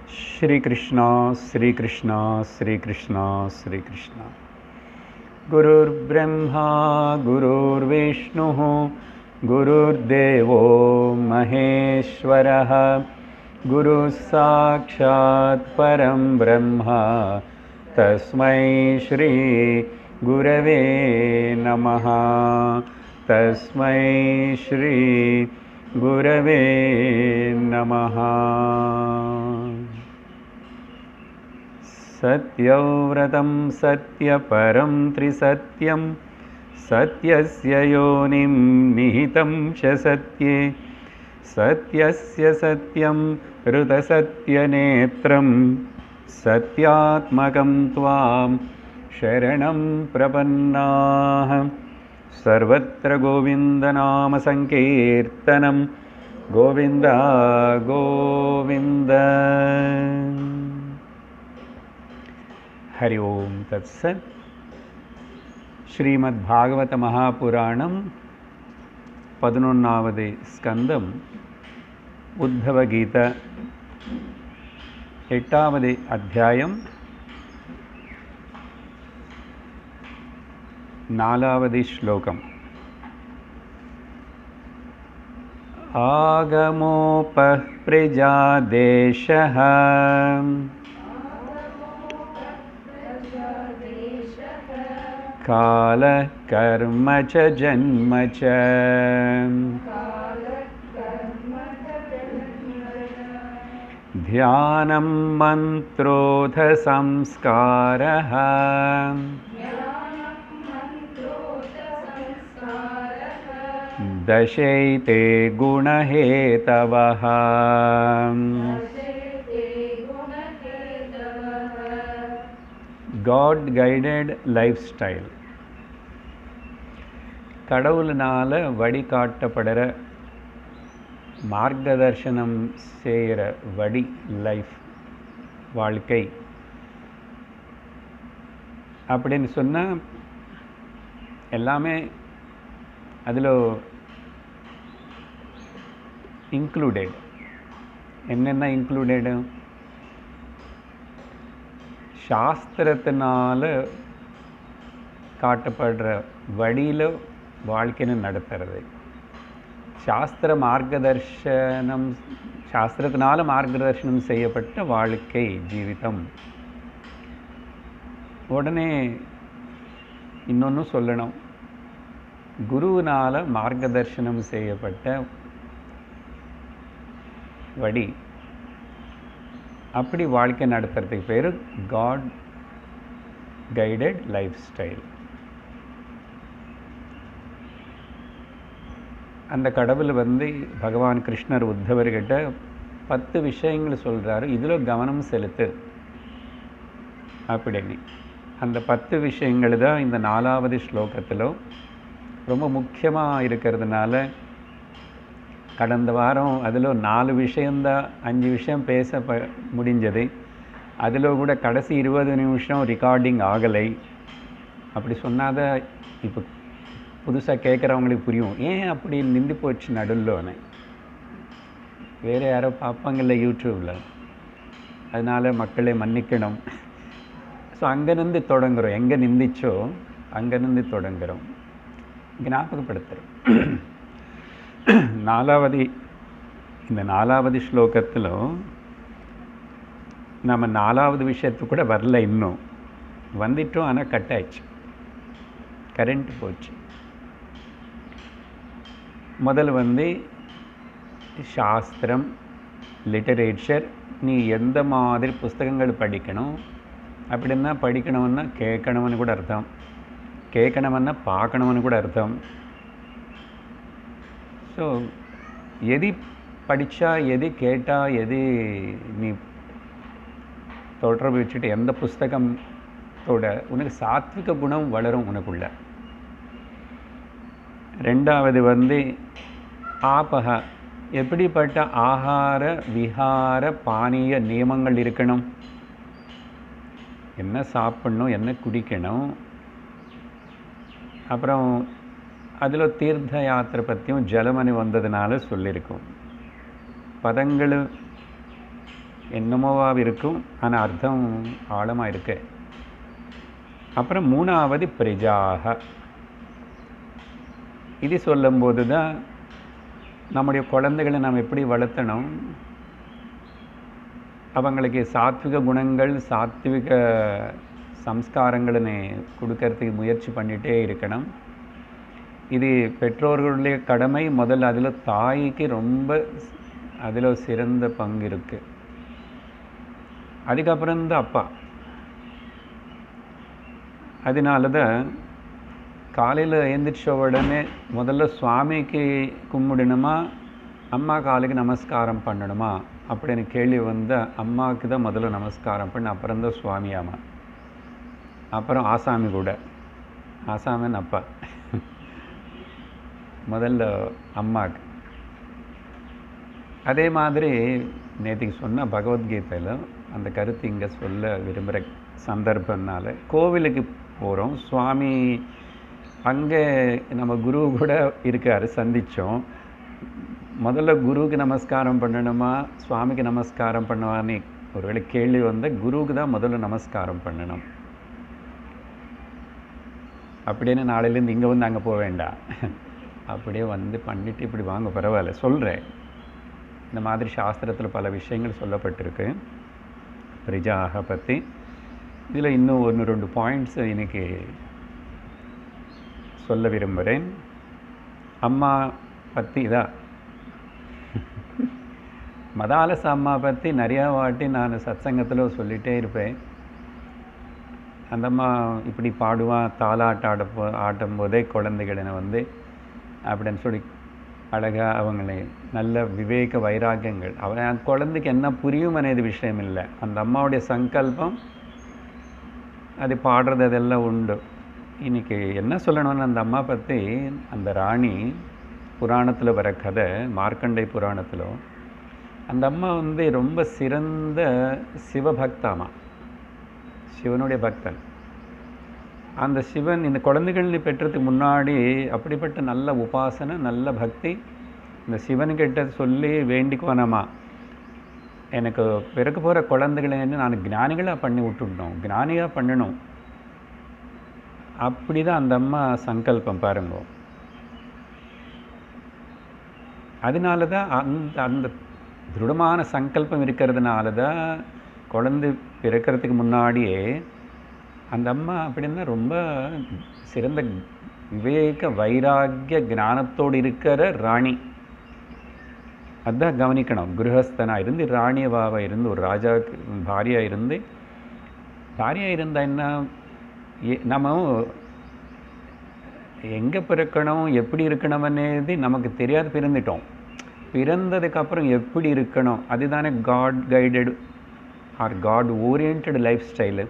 श्री कृष्ण श्री कृष्ण श्री कृष्ण श्री कृष्ण। गुरुर्ब्रह्मा गुरुर्विष्णुः गुरुर्देवो महेश्वरः गुरुः साक्षात् परं ब्रह्म तस्मै श्री गुरवे नमः। तस्मै श्री गुरवे नमः। सत्यव्रतं सत्यपरं त्रिसत्यं सत्यस्य योनिं निहितं च सत्ये सत्यस्य सत्यं ऋतसत्यनेत्रं सत्यात्मकं त्वां शरणं प्रपन्नाः। सर्वत्र गोविन्दनामसङ्कीर्तनं गोविन्द गोविन्द। हरि ओम तत्सत्। श्रीमद्भागवत महापुराणं 11வது स्कंदं उद्धव गीता 8வது अध्यायं 4வது श्लोकम्। आगमोपः प्रजादेशः काल कर्म च जन्म च ध्यानं मंत्रोऽथ संस्कारः दशैते गुणहेतवः। God guided lifestyle. கடவுளனால வழிகாட்டப்படுற மார்க்கதர்சனம் செய்கிற வழி லைஃப் வாழ்க்கை அப்படின்னு சொன்னால் எல்லாமே அதில் இன்க்ளூடட். என்னென்ன இன்க்ளூடடு? சாஸ்திரத்தினால காட்டப்படுற வழியில் வாழ்க்கையை நடத்துறது. சாஸ்திர மார்க்கதர்சனம், சாஸ்திரத்தினால மார்க்கதர்சனம் செய்யப்பட்ட வாழ்க்கை ஜீவிதம். உடனே இன்னொன்று சொல்லணும், குருவினால் மார்க்கதர்சனம் செய்யப்பட்ட வழி, அப்படி வாழ்க்கை நடத்துறதுக்கு பேர் காட் கைடட் லைஃப் ஸ்டைல். அந்த கடவுள் பகவான் கிருஷ்ணர் உத்தவர்கிட்ட 10 விஷயங்கள் சொல்கிறாரு, இதில் கவனம் செலுத்து அப்படின்னு. அந்த 10 விஷயங்கள் தான் இந்த 4வது ஸ்லோகத்தில் ரொம்ப முக்கியமாக இருக்கிறதுனால கடந்த வாரம் அதில் 4 விஷயந்தான், 5 விஷயம் பேச முடிஞ்சது. அதில் கூட கடைசி 20 நிமிஷம் ரெக்கார்டிங் ஆகலை. அப்படி சொன்னாதான் இப்போ புதுசாக கேட்குறவங்களுக்கு புரியும், ஏன் அப்படி நின்று போச்சு நடுல்லோன்னு. வேறு யாரோ பார்ப்பாங்கல்ல யூடியூப்பில், அதனால் மக்களை மன்னிக்கணும். ஸோ அங்கேருந்து தொடங்குகிறோம், எங்கே நிந்திச்சோ அங்கேருந்து தொடங்குகிறோம், ஞாபகப்படுத்துகிறோம். இந்த 4வது ஸ்லோகத்தில் நம்ம 4வது விஷயத்துக்கு கூட வரல, இன்னும் வந்துட்டோம். ஆனால் கட் ஆயிடுச்சு, கரண்ட் போச்சு. முதல் சாஸ்திரம், லிட்டரேச்சர். நீ எந்த மாதிரி புஸ்தகங்கள் படிக்கணும் அப்படின்னா, படிக்கணும்னா கேட்கணும்னு கூட அர்த்தம், கேட்கணும்னா பார்க்கணும்னு கூட அர்த்தம். ஸோ எது படித்தா, எது கேட்டால், எது நீ தொடர்பு வச்சுட்டு எந்த புஸ்தகத்தோட உனக்கு சாத்விக குணம் வளரும் உனக்குள்ள. 2வது ஆபக, எப்படிப்பட்ட ஆகார விஹார பானீய நியமங்கள் இருக்கணும், என்ன சாப்பிடணும், என்ன குடிக்கணும். அப்புறம் அதில் தீர்த்த யாத்திரை பற்றியும் ஜலமணி வந்ததுனால சொல்லியிருக்கோம். பதங்கள் என்னமோவாக இருக்கும், ஆனால் அர்த்தம் ஆழமாக இருக்கு. அப்புறம் மூணாவது பிரஜாக. இது சொல்லும்போது தான் நம்முடைய குழந்தைகளை நாம் எப்படி வளர்த்தணும், அவங்களுக்கு சாத்விக குணங்கள் சாத்விக சம்ஸ்காரங்களை கொடுக்கறதுக்கு முயற்சி பண்ணிகிட்டே இருக்கணும். இது பெற்றோர்களுடைய கடமை. முதல்ல அதில் தாய்க்கு ரொம்ப அதில் சிறந்த பங்கு இருக்குது. அதுக்கப்புறம் தான் அப்பா. அதனால தான் காலையில் எழுந்திரிச்ச உடனே முதல்ல சுவாமிக்கு கும்பிடணுமா அம்மா காலுக்கு நமஸ்காரம் பண்ணணுமா அப்படின்னு கேள்வி வந்தால் அம்மாவுக்கு தான் முதல்ல நமஸ்காரம் பண்ண, அப்புறம் தான் சுவாமியாமா, அப்புறம் ஆசாமி கூட. ஆசாமன் அப்பா, முதல்ல அம்மாவுக்கு. அதே மாதிரி நேற்றுக்கு சொன்ன பகவத்கீதையில் அந்த கருத்து இங்கே சொல்ல விரும்புகிற சந்தர்ப்பம்னால கோவிலுக்கு போகிறோம். சுவாமி அங்கே நம்ம குரு கூட இருக்கார், சந்தித்தோம். முதல்ல குருவுக்கு நமஸ்காரம் பண்ணணுமா சுவாமிக்கு நமஸ்காரம் பண்ணுவான்னு ஒருவேளை கேள்வி வந்தால் குருவுக்கு தான் முதல்ல நமஸ்காரம் பண்ணணும். அப்படின்னு நாளையிலேருந்து இங்கே வந்து அங்கே போக வேண்டாம், அப்படியே வந்து பண்ணிவிட்டு இப்படி வாங்க பரவாயில்ல சொல்கிறேன். இந்த மாதிரி சாஸ்திரத்தில் பல விஷயங்கள் சொல்லப்பட்டிருக்கு பிரஜாக பற்றி. இதில் இன்னும் 1-2 பாயிண்ட்ஸ் இன்னைக்கு சொல்ல விரும்புகிறேன். அம்மா பற்றி தான் மதாலச அம்மா பற்றி நிறையா வாட்டி நான் சத்சங்கத்தில் சொல்லிகிட்டே இருப்பேன். அந்த அம்மா இப்படி பாடுவான், தாலாட்ட ஆட்டும் போதே குழந்தைகளை வந்து அப்படின்னு சொல்லி அழகாக அவங்களை நல்ல விவேக வைராக்கியங்கள். அவன் குழந்தைக்கு என்ன புரியும் అనేది விஷயம் இல்லை, அந்த அம்மாவுடைய சங்கல்பம் அது பாடுறது அதெல்லாம் உண்டு. இன்றைக்கி என்ன சொல்லணும்னு அந்த அம்மா பற்றி, அந்த ராணி புராணத்தில் வர கதை, மார்க்கண்டை புராணத்தில் அந்த அம்மா வந்து ரொம்ப சிறந்த சிவபக்தாமா, சிவனுடைய பக்தன். அந்த சிவன் இந்த குழந்தைகள் பெற்றதுக்கு முன்னாடி அப்படிப்பட்ட நல்ல உபாசனை நல்ல பக்தி. இந்த சிவன்கிட்ட சொல்லி வேண்டிக்குவானாமா, எனக்கு பிறகு போகிற குழந்தைகளை நான் ஞானிகளாக பண்ணி விட்டுடணும், ஞானியாக பண்ணணும். அப்படி தான் அந்த அம்மா சங்கல்பம் பாருங்க. அதனால தான் அந்த திருடமான சங்கல்பம் இருக்கிறதுனால தான் குழந்தை பிறக்கிறதுக்கு முன்னாடியே அந்த அம்மா அப்படின்னா ரொம்ப சிறந்த விவேக வைராக்கிய ஞானத்தோடு இருக்கிற ராணி. அதுதான் கவனிக்கணும். கிரகஸ்தனாக இருந்து ராணியவாக இருந்து ஒரு ராஜாவுக்கு பாரியாக இருந்து, பாரியாக இருந்தால் என்ன, நம்ம எங்கே பிறக்கணும் எப்படி இருக்கணும் అనేది நமக்கு தெரியாது, பிறந்துட்டோம். பிறந்ததுக்கப்புறம் எப்படி இருக்கணும் அதுதானே God guided or God oriented life style.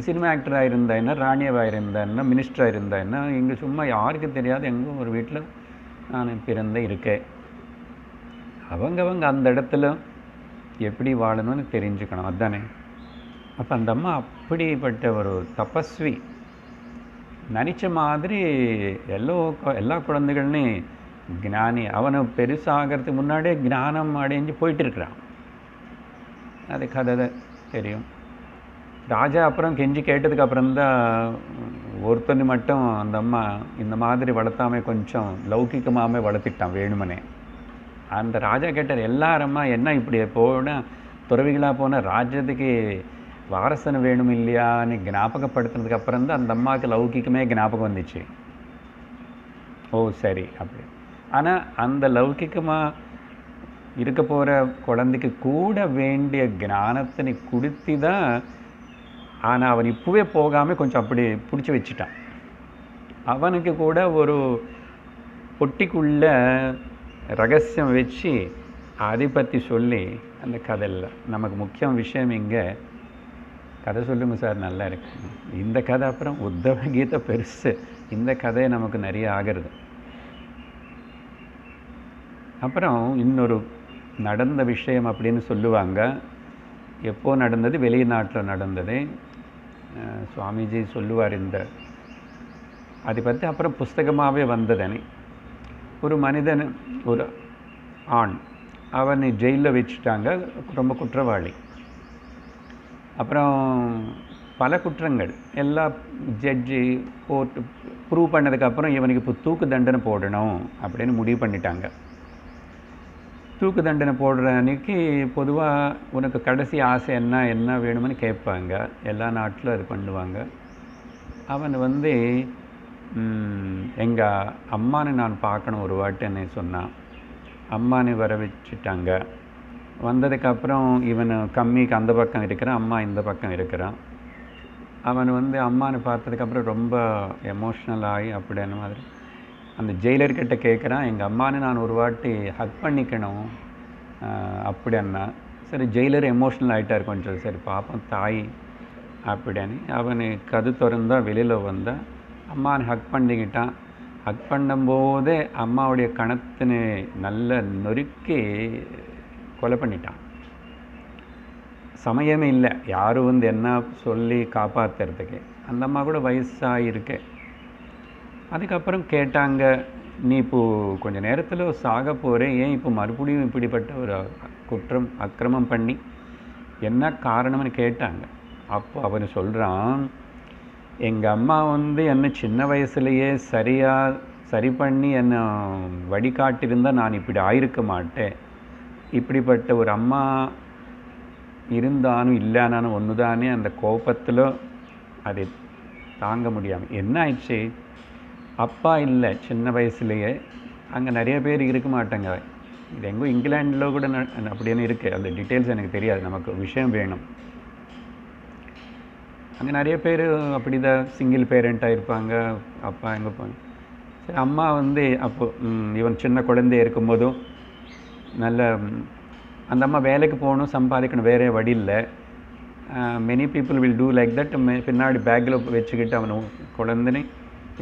Cinema ஆக்டராக இருந்தா என்ன, ராணியவாக இருந்தா என்ன, மினிஸ்டராக இருந்தா என்ன, இங்கே சும்மா யாருக்கு தெரியாது எங்கே ஒரு வீட்டில் நான் பிறந்த இருக்கேன். அவங்க அந்த இடத்துல எப்படி வாழணும்னு தெரிஞ்சுக்கணும், அதுதானே. அப்போ அந்த அம்மா அப்படிப்பட்ட ஒரு தபஸ்வி. நினச்ச மாதிரி எல்லா குழந்தைகள்னே ஞானி. அவனை பெருசாகிறதுக்கு முன்னாடியே ஞானம் அடைஞ்சு போயிட்டு இருக்கிறான். அது கதை தெரியும். ராஜா அப்புறம் கெஞ்சி கேட்டதுக்கு அப்புறம்தான் ஒருத்தனு மட்டும் அந்த அம்மா இந்த மாதிரி வளர்த்தாமே கொஞ்சம் லௌகிக்கமாகவே வளர்த்திட்டான் வேணுமனே. அந்த ராஜா கேட்டார், எல்லாரம்மா என்ன இப்படி போனால் துறவிகளாக போனால் ராஜ்யத்துக்கு வாரசனை வேணும் இல்லையான்னு ஞாபகப்படுத்துனதுக்கு அப்புறம் தான் அந்த அம்மாவுக்கு லௌகிக்கமே ஞாபகம் வந்துச்சு. ஓ சரி அப்படி. ஆனால் அந்த லௌகிக்கமாக இருக்க போகிற குழந்தைக்கு கூட வேண்டிய ஞானத்தினை கொடுத்து தான். ஆனால் அவன் இப்போவே போகாமல் கொஞ்சம் அப்படி பிடிச்சி வச்சுட்டான். அவனுக்கு கூட ஒரு பொட்டிக்குள்ள ரகசியம் வச்சு அதை பற்றி சொல்லி அந்த கதையில் நமக்கு முக்கியம் விஷயம் இங்கே கதை சொல்லுங்க சார் நல்லா இருக்கு. இந்த கதை அப்புறம் உத்தவ கீதை பெருசு, இந்த கதை நமக்கு நிறைய ஆகிறது. அப்புறம் இன்னொரு நடந்த விஷயம் அப்படின்னு சொல்லுவாங்க. எப்போ நடந்தது, வெளிநாட்டில் நடந்தது. சுவாமிஜி சொல்லுவார் இந்த அதை பற்றி. அப்புறம் புஸ்தகமாகவே வந்ததுன்னு, ஒரு மனிதன் ஒரு ஆண் அவனை ஜெயிலில் வச்சுட்டாங்க, ரொம்ப குற்றவாளி. அப்புறம் பல குற்றங்கள் எல்லாம் ஜட்ஜி கோர்ட்டு ப்ரூவ் பண்ணதுக்கப்புறம் இவனுக்கு இப்போ தூக்கு தண்டனை போடணும் அப்படின்னு முடிவு பண்ணிட்டாங்க. தூக்கு தண்டனை போடுற அன்றைக்கி பொதுவாக உனக்கு கடைசி ஆசை என்ன வேணும்னு கேட்பாங்க. எல்லா நாட்டிலும் அது பண்ணுவாங்க. அவன் வந்து எங்கள் அம்மானை நான் பார்க்கணும் ஒரு வாட்டின்னு சொன்னான். அம்மானை வர வச்சுட்டாங்க. வந்ததுக்கப்புறம் இவன் கம்மிக்கு அந்த பக்கம் இருக்கிறான், அம்மா இந்த பக்கம் இருக்கிறான். அவன் வந்து அம்மானை பார்த்ததுக்கப்புறம் ரொம்ப எமோஷ்னல் ஆகி அப்படின்ற மாதிரி அந்த ஜெயிலர்கிட்ட கேட்குறான், எங்கள் அம்மானை நான் ஒரு வாட்டி ஹக் பண்ணிக்கணும் அப்படின்னா. சரி, ஜெயிலர் எமோஷ்னல் ஆகிட்டார் கொஞ்சம். சரி பாப்போம் தாய் அப்படின்னு அவனு கது திறந்தா வெளியில் வந்தான். அம்மானை ஹக் பண்ணிக்கிட்டான். ஹக் பண்ணும்போதே அம்மாவுடைய கணத்தினு நல்ல நொறுக்கி கொலை பண்ணிட்டான். சமயமே இல்லை யாரும் வந்து என்ன சொல்லி காப்பாற்றுறதுக்கு. அந்த அம்மா கூட வயசாக இருக்கு. அதுக்கப்புறம் கேட்டாங்க, நீ இப்போது கொஞ்சம் நேரத்தில் சாக போகிறேன், ஏன் இப்போ மறுபடியும் இப்படிப்பட்ட ஒரு அக்கிரமம் பண்ணி என்ன காரணம்னு கேட்டாங்க. அப்போ அவன் சொல்கிறான், எங்கள் அம்மா வந்து என்னை சின்ன வயசுலேயே சரி பண்ணி என்னை வழிகாட்டியிருந்தால் நான் இப்படி ஆயிருக்க மாட்டேன். இப்படிப்பட்ட ஒரு அம்மா இருந்தாலும் இல்லைனாலும் ஒன்று தானே. அந்த கோபத்தில் அதை தாங்க முடியாமல் என்ன ஆயிடுச்சு, அப்பா இல்லை சின்ன வயசுலேயே. அங்கே நிறைய பேர் இருக்க மாட்டாங்க. இது எங்கோ இங்கிலாண்டில் கூட அப்படின்னு இருக்குது. அந்த டீட்டெயில்ஸ் எனக்கு தெரியாது, நமக்கு விஷயம் வேணும். அங்கே நிறைய பேர் அப்படி தான் சிங்கிள் பேரண்ட்டாக இருப்பாங்க. அப்பா எங்கே போய் சரி, அம்மா வந்து அப்போ இவன் சின்ன குழந்தைய இருக்கும்போதும் நல்ல அந்த அம்மா வேலைக்கு போகணும், சம்பாதிக்கணும், வேறே வழி இல்லை. Many people will do like that. பின்னாடி பேக்கில் வச்சுக்கிட்டு அவனை குழந்தைனே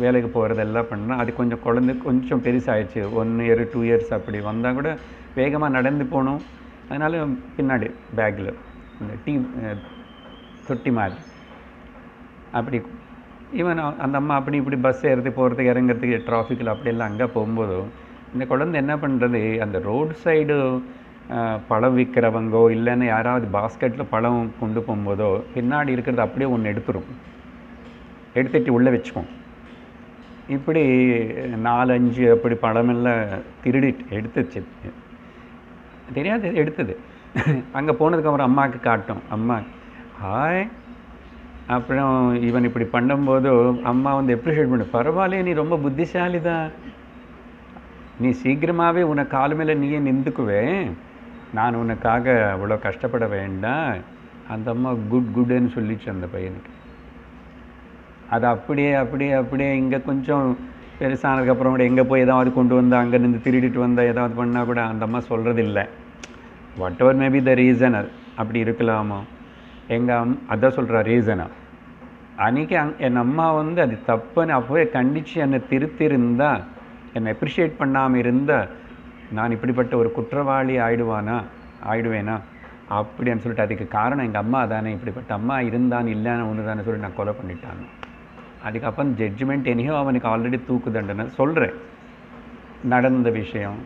வேலைக்கு போகிறதெல்லாம் பண்ணான். அது கொஞ்சம் குழந்தை கொஞ்சம் பெருசாகிடுச்சு, 1 இயர் 2 இயர்ஸ் அப்படி வந்தால் கூட வேகமாக நடந்து போகணும். அதனால் பின்னாடி பேக்கில் இந்த தொட்டி மாதிரி அப்படி இவன் அந்த அம்மா அப்படி இப்படி பஸ் ஏறுறது போகிறதுக்கு இறங்குறதுக்கு டிராஃபிக்கில் அப்படியெல்லாம் அங்கே போகும்போதும் இந்த குழந்தை என்ன பண்ணுறது, அந்த ரோடு சைடு பழம் விற்கிறவங்கோ இல்லைன்னு யாராவது பாஸ்கெட்டில் பழம் கொண்டு போகும்போதோ பின்னாடி இருக்கிறது அப்படியே ஒன்று எடுத்துட்டு உள்ளே வச்சுக்கும். இப்படி 4-5 அப்படி பழமெல்லாம் திருடிட்டு எடுத்துச்சு, தெரியாது எடுத்தது. அங்கே போனதுக்கப்புறம் அம்மாவுக்கு காட்டும். அம்மா ஹாய். அப்புறம் இவன் இப்படி பண்ணும்போது அம்மா வந்து எப்ரிஷியேட் பண்ணு, பரவாயில்லையே நீ ரொம்ப புத்திசாலி தான், நீ சீக்கிரமாகவே உன்னை கால் மேலே நீயே நின்றுக்குவேன், நான் உனக்காக அவ்வளோ கஷ்டப்பட வேண்டாம். அந்த அம்மா குட்டுன்னு சொல்லிச்சு அந்த பையனுக்கு. அது அப்படியே இங்கே கொஞ்சம் பெருசானதுக்கப்புறம் கூட எங்கே போய் ஏதாவது கொண்டு வந்தால் அங்கே நின்று திருடிட்டு வந்தால் ஏதாவது பண்ணால் கூட அந்த அம்மா சொல்கிறது இல்லை. What ever maybe the reason, அப்படி இருக்கலாமோ. அதான் சொல்கிற ரீசனா. அன்றைக்கி என் அம்மா வந்து அது தப்புன்னு அப்போவே கண்டித்து என்னை திருத்திருந்தா, என்னை அப்ரிஷியேட் பண்ணாமல் இருந்தால் நான் இப்படிப்பட்ட ஒரு குற்றவாளி ஆயிடுவேனா அப்படின்னு சொல்லிட்டு, அதுக்கு காரணம் எங்கள் அம்மா தானே, இப்படிப்பட்ட அம்மா இருந்தான்னு இல்லைன்னு ஒன்று தானே சொல்லி நான் கொலை பண்ணிட்டாங்க. அதுக்கப்புறம் ஜட்ஜ்மெண்ட் எனியோ அவனுக்கு ஆல்ரெடி தூக்கு தண்டனை சொல்கிறேன், நடந்த விஷயம்,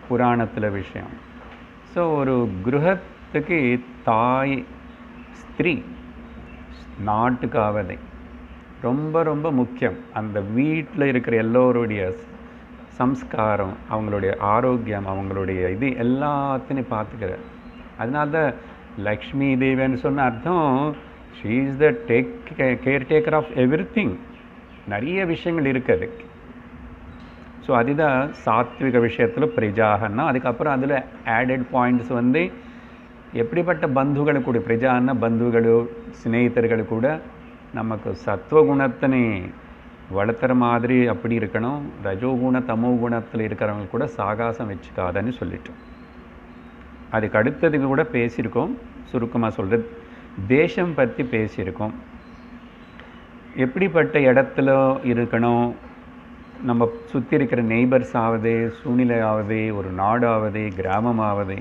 புராணத்தில் விஷயம். ஸோ ஒரு கிரகத்துக்கு தாய் ஸ்திரீ நாட்டுக்காவதை ரொம்ப ரொம்ப முக்கியம். அந்த வீட்டில் இருக்கிற எல்லோருடைய சம்ஸ்காரம், அவங்களுடைய ஆரோக்கியம், அவங்களுடைய இது எல்லாத்தையும் பார்த்துக்கிறார். அதனால தான் லக்ஷ்மி தேவின்னு சொன்ன அர்த்தம், she is the caretaker of everything. நிறைய விஷயங்கள் இருக்குது. ஸோ அதுதான் சாத்விக விஷயத்தில் பிரஜாகன்னா. அதுக்கப்புறம் அதில் ஆடட் பாயிண்ட்ஸ் வந்து எப்படிப்பட்ட பந்துகள் கூட, பிரஜான்னா பந்துகள் ஸ்நேகிதர்கள் கூட நமக்கு சத்துவகுணத்தினை வளர்த்துற மாதிரி அப்படி இருக்கணும். ரஜோகுண தமோ குணத்தில் இருக்கிறவங்க கூட சாகாசம் வச்சுக்காதன்னு சொல்லிட்டோம். அதுக்கு அடுத்ததுக்கு கூட பேசியிருக்கோம். சுருக்கமாக சொல்கிறது, தேசம் பற்றி பேசியிருக்கோம். எப்படிப்பட்ட இடத்துல இருக்கணும், நம்ம சுற்றி இருக்கிற நெய்பர்ஸ் ஆகுது, சூழ்நிலையாவது, ஒரு நாடாவது, கிராமமாவது,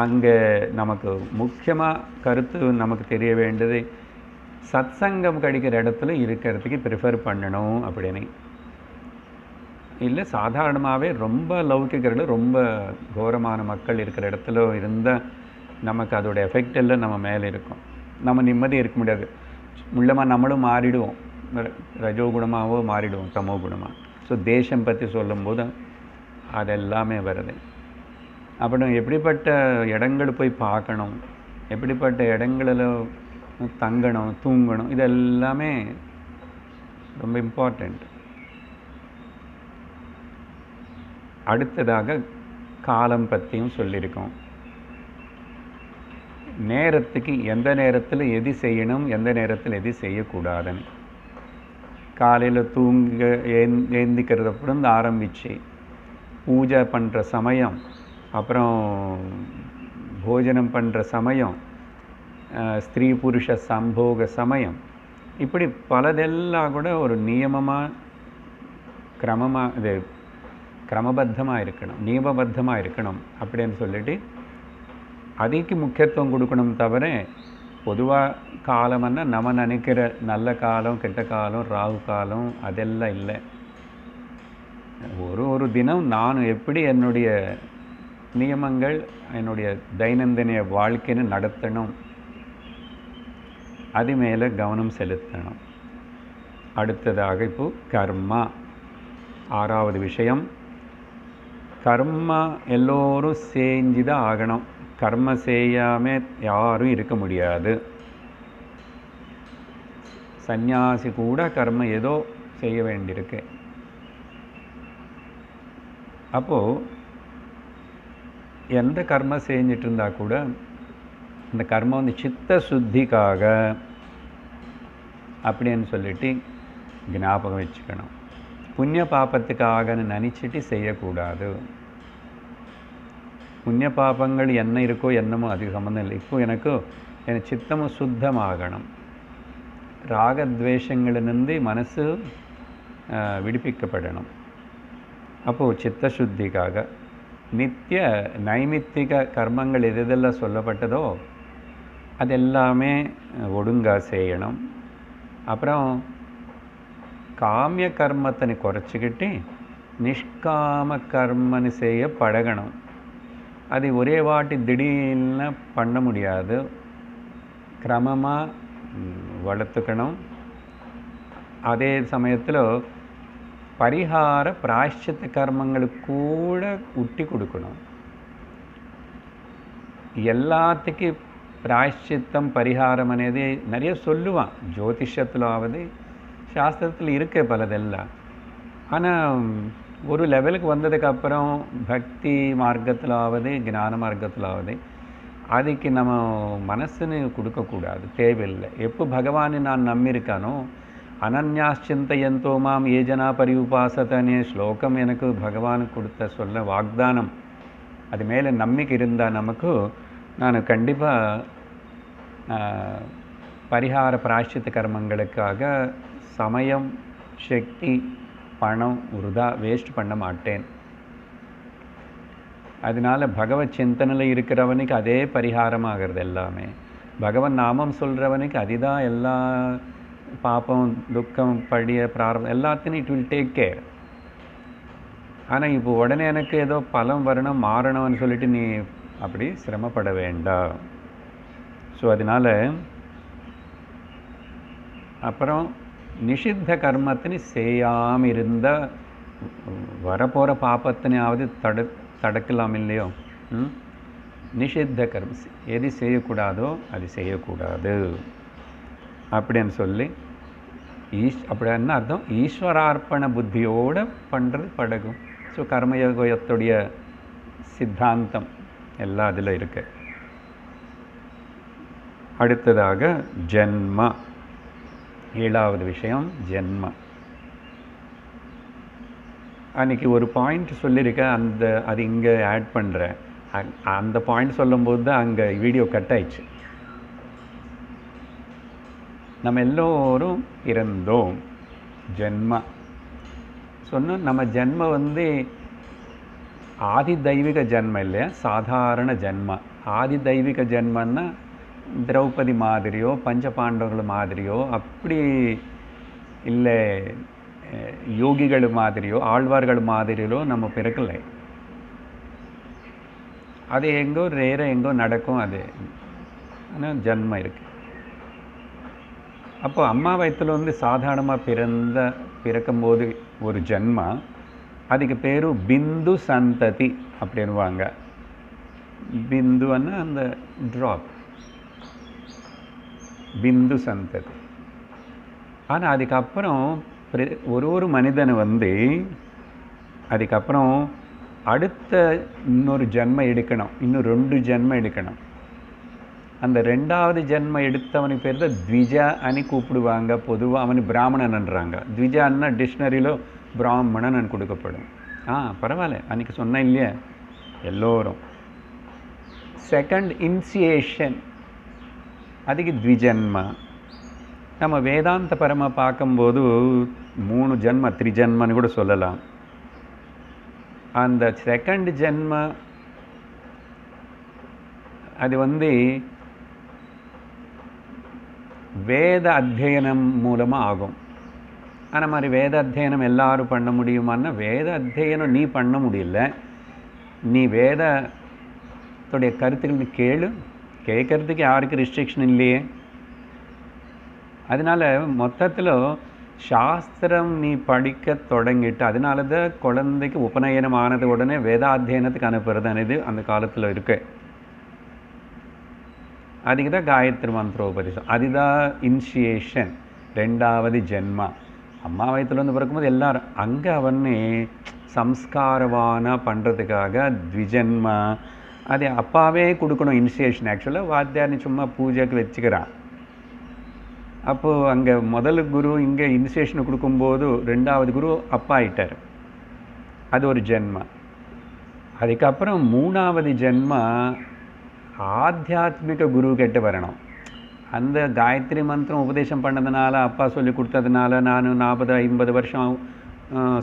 அங்கே நமக்கு முக்கியமாக கருத்து நமக்கு தெரிய வேண்டியது, சத்சங்கம் கிடைக்கிற இடத்துல இருக்கிறதுக்கு ப்ரிஃபர் பண்ணணும் அப்படின்னு. இல்லை சாதாரணமாகவே ரொம்ப லௌகிகர்கள் ரொம்ப கோரமான மக்கள் இருக்கிற இடத்துல இருந்தால் நமக்கு அதோட எஃபெக்ட் எல்லாம் நம்ம மேலே இருக்கும். நம்ம நிம்மதி இருக்க முடியாது. உள்ளமாக நம்மளும் மாறிடுவோம், ரஜோகுணமாகவோ மாறிடுவோம், தமோ குணமாக. ஸோ தேசம் பற்றி சொல்லும்போது அதெல்லாமே வருது. அப்புறம் எப்படிப்பட்ட இடங்கள் போய் பார்க்கணும், எப்படிப்பட்ட இடங்களில் தங்கணும், தூங்கணும், இதெல்லாமே ரொம்ப இம்பார்ட்டண்ட். அடுத்ததாக காலம் பற்றியும் சொல்லியிருக்கோம். நேரத்துக்கு எந்த நேரத்தில் எது செய்யணும், எந்த நேரத்தில் எது செய்யக்கூடாதுன்னு. காலையில் தூங்க ஏந்திக்கிறதுப்பறம் ஆரம்பித்து பூஜை பண்ணுற சமயம், அப்புறம் போஜனம் பண்ணுற சமயம், ஸ்திரீ புருஷ சம்போக சமயம், இப்படி பலதெல்லாம் கூட ஒரு நியமமாக கிரமமாக இது கிரமபத்தமாக இருக்கணும், நியமபத்தமாக இருக்கணும் அப்படின்னு சொல்லிட்டு அதுக்கு முக்கியத்துவம் கொடுக்கணும். தவிர பொதுவாக காலம்னா நம்ம நினைக்கிற நல்ல காலம், கெட்ட காலம், ராகு காலம் அதெல்லாம் இல்லை. ஒரு தினம் நான் எப்படி என்னுடைய நியமங்கள், என்னுடைய தைனந்தின வாழ்க்கைன்னு நடத்தணும், அது மேலே கவனம் செலுத்தணும். அடுத்ததாக இப்போ கர்மா, ஆறாவது விஷயம். கர்மா எல்லோரும் செஞ்சு தான் ஆகணும். கர்ம செய்யாமல் யாரும் இருக்க முடியாது. சந்நியாசி கூட கர்ம ஏதோ செய்ய வேண்டியிருக்கு. அப்போது எந்த கர்ம செஞ்சிட்டு இருந்தால் கூட அந்த கர்மம் வந்து சித்த சுத்திக்காக அப்படின்னு சொல்லிட்டு ஞாபகம் வச்சுக்கணும். புண்ணிய பாபத்துக்காகன்னு நினச்சிட்டு செய்யக்கூடாது. புண்ணிய பாபங்கள் என்ன இருக்கோ என்னமோ அது சம்மந்தம் இல்லை. இப்போ என் சித்தமும் சுத்தமாகணும். ராகத்வேஷங்களிலிருந்து மனசு விடுவிக்கப்படணும். அப்போது சித்த சுத்திக்காக நித்திய நைமித்திக கர்மங்கள் எதெல்லாம் சொல்லப்பட்டதோ அதெல்லாமே ஒழுங்காக செய்யணும். அப்புறம் காமிய கர்மத்தை குறைச்சிக்கிட்டு நிஷ்காம கர்மன்னு செய்ய பழகணும். அது ஒரே வாட்டி திடீர்னு பண்ண முடியாது, கிரமமாக வளர்த்துக்கணும். அதே சமயத்தில் பரிகார பிராயஷ்சித்த கர்மங்களுக்கு கூட உட்டி கொடுக்கணும். எல்லாத்துக்கும் பிராயஷ்சித்தம் பரிகாரம் అనేది நிறைய சொல்லுவான். ஜோதிஷத்தில் ஆவது சாஸ்திரத்தில் இருக்க பலதெல்லாம். ஆனால் ஒரு லெவலுக்கு வந்ததுக்கப்புறம் பக்தி மார்க்கத்தில் ஆவது ஞான மார்க்கத்தில் ஆவது அதுக்கு நம்ம மனசுன்னு கொடுக்கக்கூடாது, தேவையில்லை. எப்போ பகவானை நான் நம்பியிருக்கானோ அனன்யாச்சிந்தையந்தோ மாம் ஏஜனா பரியுபாசத்தனே ஸ்லோகம் எனக்கு பகவான் கொடுத்த சொல்ல வாக்தானம். அது மேலே நம்பிக்கை இருந்தால் நமக்கு நான் கண்டிப்பாக பரிகார பிராயஷ்சித்த கர்மங்களுக்காக சமயம், சக்தி, பணம் உருதா வேஸ்ட் பண்ண மாட்டேன். அதனால் பகவத் சிந்தனையில் இருக்கிறவனுக்கு அதே பரிகாரமாகிறது. எல்லாமே பகவன் நாமம் சொல்கிறவனுக்கு அதுதான் எல்லா பாப்பம், துக்கம், படிய, பிராரம்பம் எல்லாத்தையும் இட் வில் டேக் கேர். ஆனால் இப்போ உடனே எனக்கு ஏதோ பலம் வரணும், மாறணும்னு சொல்லிட்டு நீ அப்படி சிரமப்பட வேண்டாம். ஸோ அதனால் அப்புறம் நிஷித்த கர்மத்தினு செய்யாமல் இருந்தால் வரப்போகிற பாப்பத்தினாவது தடுக்கலாம் இல்லையோ. நிஷித்த கர்மம் எது செய்யக்கூடாதோ அது செய்யக்கூடாது அப்படின்னு சொல்லி அப்படி என்ன அர்த்தம், ஈஸ்வரார்ப்பண புத்தியோடு பண்ணுறது பழகும். ஸோ கர்மயோகத்துடைய சித்தாந்தம் எல்லாம் அதில் இருக்கு. அடுத்ததாக ஜென்ம, ஏழாவது விஷயம் ஜென்ம. அன்றைக்கி ஒரு பாயிண்ட் சொல்லியிருக்கேன், அது இங்கே ஆட் பண்ணுறேன். அந்த பாயிண்ட் சொல்லும்போது தான் அங்கே வீடியோ கட் ஆயிடுச்சு. நம்ம எல்லோரும் இறந்தோம். ஜென்ம சொன்னால் நம்ம ஜென்ம வந்து ஆதி தெய்வீக ஜென்மம் இல்லையா, சாதாரண ஜென்ம. ஆதி தெய்வீக ஜென்மன்னா திரௌபதி மாதிரியோ பஞ்ச பாண்டவர்கள் மாதிரியோ அப்படி இல்லை. யோகிகள் மாதிரியோ ஆழ்வார்கள் மாதிரியோ நம்ம பிறக்கலை. அது எங்கோ ரேராக எங்கோ நடக்கும். அது ஆனால் ஜன்மம் இருக்குது. அப்போ அம்மா வயிற்றில் வந்து சாதாரணமாக பிறக்கும்போது ஒரு ஜன்மா, அதுக்கு பேர் பிந்து சந்ததி அப்படின்வாங்க. பிந்துன்னா அந்த ட்ராப், பிந்து சந்ததி. ஆனால் அதுக்கப்புறம் ஒரு மனிதனை வந்து அதுக்கப்புறம் அடுத்த இன்னொரு ஜென்மம் எடுக்கணும், இன்னும் 2 ஜென்மம் எடுக்கணும். அந்த 2வது ஜென்மம் எடுத்தவனுக்கு பேர் தான் த்விஜா అని கூப்பிடுவாங்க. பொதுவாக அவனு பிராமணன்ன்றாங்க. த்விஜான்னா டிக்ஷனரியில் பிராமணன் கொடுக்கப்படும். பரவாயில்ல, அன்றைக்கி சொன்னேன் இல்லையா எல்லோரும். செகண்ட் இன்சியேஷன், அதுக்கு த்விஜன்மா. நம்ம வேதாந்த பரமாக பார்க்கும்போது 3 ஜென்ம த்ரிஜன்மன்னு கூட சொல்லலாம். அந்த செகண்ட் ஜென்ம அது வந்து வேத அத்தியனம் மூலமாக ஆகும். ஆனால் மாதிரி வேத அத்தியனம் எல்லாரும் பண்ண முடியுமான்னா வேத அத்தியனம் நீ பண்ண முடியல. நீ வேதத்துடைய கருத்துக்கள் கேளு, கேட்கறதுக்கு யாருக்கு ரெஸ்ட்ரிக்ஷன் இல்லையே. அதனால் மொத்தத்தில் சாஸ்திரம் நீ படிக்க தொடங்கிட்டு, அதனால தான் குழந்தைக்கு உபநயனம் ஆனது உடனே வேதாத்தியனத்துக்கு அனுப்புறது அந்த காலத்தில் இருக்கு. அதுக்கு தான் காயத்ரி மந்திரோபதேசம். அதுதான் இனிஷியேஷன், 2வது ஜென்மா. அம்மா வயிற்றுல வந்து பிறக்கும்போது எல்லாரும் அங்கே அவனே சம்ஸ்காரவானா பண்ணுறதுக்காக த்விஜன்மா அது அப்பாவே கொடுக்கணும் இனிஷியேஷன். ஆக்சுவலாக வாத்தியார்னு சும்மா பூஜைக்கு வச்சுக்கிறான். அப்போது அங்கே முதல் குரு இங்கே இனிஷியேஷனை கொடுக்கும்போது 2வது குரு அப்பா ஆயிட்டார். அது ஒரு ஜென்மா. அதுக்கப்புறம் 3வது ஜென்மா ஆத்தியாத்மிக குரு கிட்ட வரணும். அந்த காயத்ரி மந்திரம் உபதேசம் பண்ணதுனால, அப்பா சொல்லி கொடுத்ததுனால, நான் 40-50 வருஷம்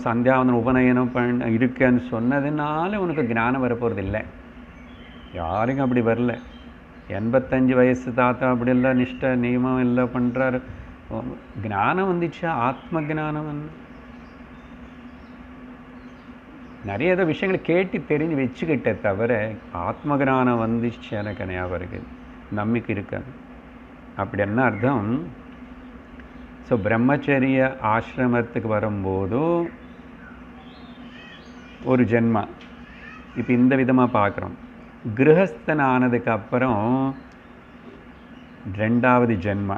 சந்தியாவந்தனம் உபநயனம் இருக்கேன்னு சொன்னதுனால உனக்கு ஞானம் வரப்போகிறது இல்லை. யாருக்கும் அப்படி வரல. 85 வயசு தாத்தா அப்படியெல்லாம் நிஷ்டை நியமம் எல்லாம் பண்ணுறாரு. ஞானம் வந்துச்சா? ஆத்ம ஞானம் வந்து நிறைய ஏதோ விஷயங்களை கேட்டு தெரிஞ்சு வச்சுக்கிட்டே தவிர ஆத்ம ஞானம் வந்துச்சு எனக்கு ஞாபகம் இருக்குது, நம்பிக்கை இருக்காது. அப்படி என்ன அர்த்தம்? ஸோ பிரம்மச்சரிய ஆசிரமத்துக்கு வரும்போதும் ஒரு ஜென்மா. இப்போ இந்த விதமாக பார்க்குறோம். கிரகஸ்தன் ஆனதுக்கப்புறம் 2வது ஜென்மா.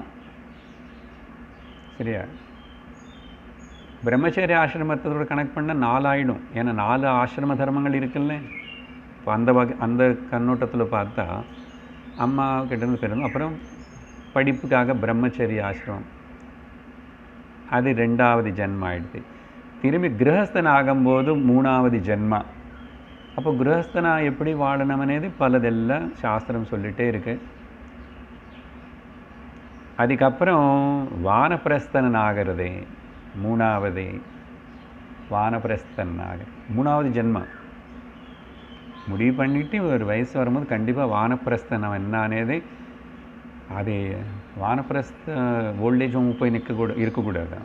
சரியா? பிரம்மச்சரிய ஆசிரமத்தோட கனெக்ட் பண்ணால் 4 ஆகிடும். ஏன்னா 4 ஆசிரம தர்மங்கள் இருக்குல்ல. இப்போ அந்த கண்ணோட்டத்தில் பார்த்தா அம்மா கிட்டேருந்து பிறந்தோம், அப்புறம் படிப்புக்காக பிரம்மச்சரிய ஆசிரமம், அது 2வது ஜென்மா ஆகிடுது. திரும்பி கிரகஸ்தன் ஆகும்போது 3வது ஜென்மா. அப்போ கிரகஸ்தனா எப்படி வாழணும் అనేది பலதெல்லாம் சாஸ்திரம் சொல்லிகிட்டே இருக்கு. அதுக்கப்புறம் வானப்பிரஸ்தன் ஆகிறது 3வது. வானப்பிரஸ்தன் ஆக 3வது ஜென்மா முடிவு பண்ணிவிட்டு ஒரு வயசு வரும்போது கண்டிப்பாக வானப்பிரஸ்தனம் என்ன అనేది அது வானப்பிரஸ்த ஓல்டேஜ் ஹோம் போய் இருக்கக்கூடாது.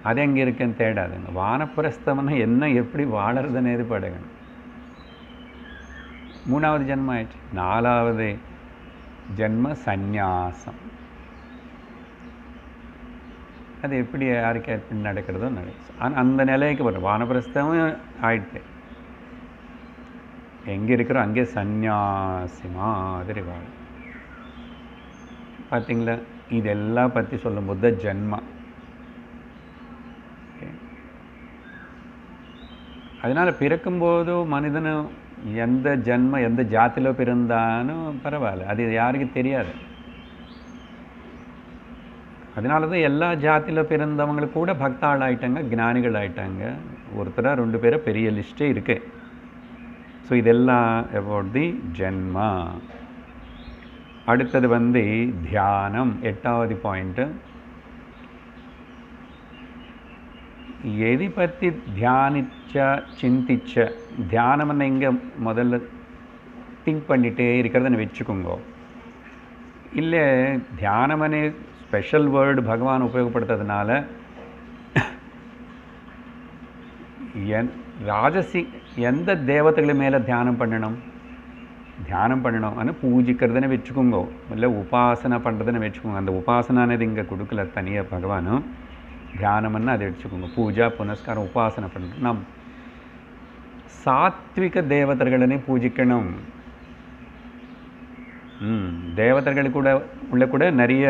அது எங்கே இருக்குன்னு தேடாதுங்க. வானப்பிரஸ்தம்னா என்ன, எப்படி வாழறது అనేది படகணும். 3வது ஜென்மம் ஆயிடுச்சு. 4வது ஜென்ம சந்நியாசம். அது எப்படி யாருக்கு எப்படி நடக்கிறதோ நடக்கும். ஆனால் அந்த நிலைக்கு வரும். வானப்பிரஸ்தமும் ஆயிடுச்சு. எங்கே இருக்கிறோம் அங்கே சந்நியாசி மாதிரி வாழும். பார்த்தீங்களா? இதெல்லாம் பற்றி சொல்லும்போது தான் ஜென்மா. அதனால் பிறக்கும்போது மனிதனு எந்த ஜென்ம எந்த ஜாத்தியில் பிறந்தானும் பரவாயில்ல, அது யாருக்கும் தெரியாது. அதனால தான் எல்லா ஜாத்தியில் பிறந்தவங்களுக்கு கூட பக்தாள் ஆகிட்டாங்க, ஞானிகள் ஆகிட்டாங்க. ஒருத்தராக 2 பேரை பெரிய லிஸ்ட்டே இருக்கு. ஸோ இதெல்லாம் அபவுட் தி ஜென்மா. அடுத்தது வந்து தியானம், 8வது பாயிண்ட்டு. எதை பற்றி தியானிச்சா சிந்திச்ச, தியானம்னு இங்கே முதல்ல திங்க் பண்ணிகிட்டே இருக்கிறத வச்சுக்கோங்க. இல்லை தியானமனே ஸ்பெஷல் வேர்டு பகவான் உபயோகப்படுத்துறதுனால ராஜசி எந்த தேவதைகள் மேலே தியானம் பண்ணணும் ஆனால் பூஜிக்கிறதுன்னு வச்சுக்கோங்க, இல்லை உபாசனை பண்ணுறதுன்னு வச்சுக்கோங்க. அந்த உபாசனானது இங்கே கொடுக்கல தனியாக பகவானும், தியானம்னு அதை வச்சுக்கோங்க. பூஜா புனஸ்காரம் உபாசனை பண்ணுறோம். நாம் சாத்விக தேவதைகளே பூஜிக்கணும். தேவதைகள் கூட நிறைய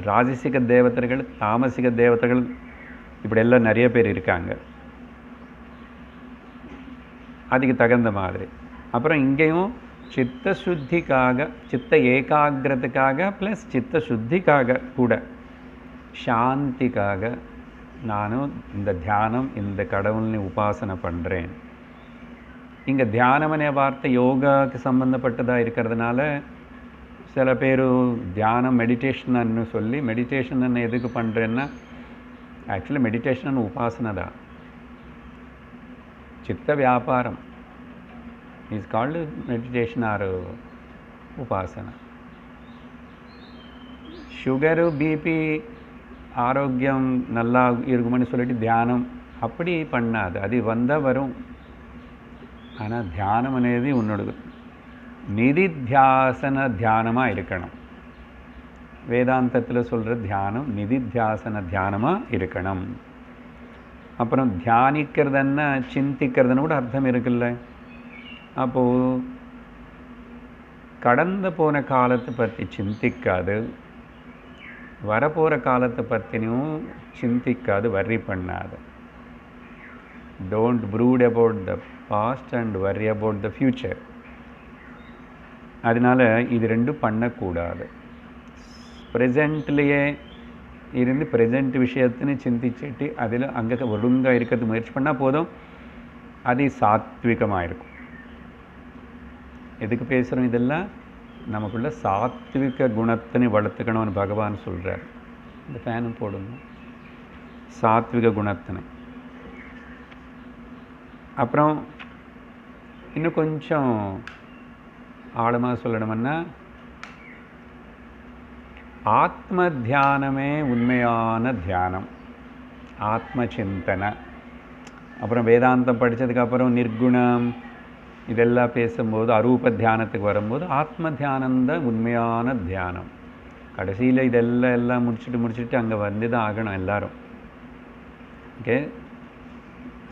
ராஜசிக தேவதைகள், தாமசிக தேவதைகள், இப்படி எல்லாம் நிறைய பேர் இருக்காங்க, அதுக்கு தகுந்த மாதிரி. அப்புறம் இங்கேயும் சித்த சுத்திக்காக, சித்த ஏகாகிரத்துக்காக ப்ளஸ் சித்த சுத்திக்காக கூட, சாந்திக்காக நானும் இந்த தியானம், இந்த கடவுள்னு உபாசனை பண்ணுறேன். இங்கே தியானமனே வார்த்தை யோகாவுக்கு சம்மந்தப்பட்டதாக இருக்கிறதுனால சில பேர் தியானம் மெடிடேஷன்னு சொல்லி, மெடிடேஷன் எதுக்கு பண்ணுறேன்னா ஆக்சுவலி மெடிடேஷன் உபாசனை தான். சித்த வியாபாரம் இஸ் கால்டு மெடிடேஷன் ஆர் உபாசனை. சுகரு பிபி ஆரோக்கியம் நல்லா இருக்குமென்னு சொல்லிட்டு தியானம் அப்படி பண்ணாது, அது வந்தால் வரும். ஆனால் தியானம் అనేది உன்னோட நிதித்தியாசன தியானமாக இருக்கணும். வேதாந்தத்தில் சொல்கிற தியானம் நிதித்தியாசன தியானமாக இருக்கணும். அப்புறம் தியானிக்கிறதுன்னா சிந்திக்கிறதுன்னு கூட அர்த்தம் இருக்குல்ல. அப்போது கடந்து போன காலத்தை பற்றி சிந்திக்காது, வரப்போகிற காலத்தை பற்றினும் சிந்திக்காது, வர்ரி பண்ணாது. Don't brood about the past and worry about the future. அதனால் இது ரெண்டும் பண்ணக்கூடாது. ப்ரெசண்ட்லேயே இருந்து ப்ரெசண்ட் விஷயத்தின்னு சிந்திச்சுட்டு அதில் அங்கே ஒழுங்காக இருக்கிறது முயற்சி பண்ணால் போதும், அது சாத்விகமாக இருக்கும். எதுக்கு பேசுகிறோம் இதெல்லாம்? நமக்குள்ள சாத்விக குணத்தினை வளர்த்துக்கணும்னு பகவான் சொல்கிறார். இந்த ஃபேனும் போடணும், சாத்விக குணத்தினை. அப்புறம் இன்னும் கொஞ்சம் ஆழமாக சொல்லணும்னா, ஆத்ம தியானமே உண்மையான தியானம், ஆத்ம சிந்தனை. அப்புறம் வேதாந்தம் படித்ததுக்கப்புறம் நிர்குணம் இதெல்லாம் பேசும்போது, அரூப தியானத்துக்கு வரும்போது ஆத்ம தியானம்தான் உண்மையான தியானம். கடைசியில் இதெல்லாம் முடிச்சுட்டு அங்கே வந்து தான் ஆகணும் எல்லாரும். ஓகே,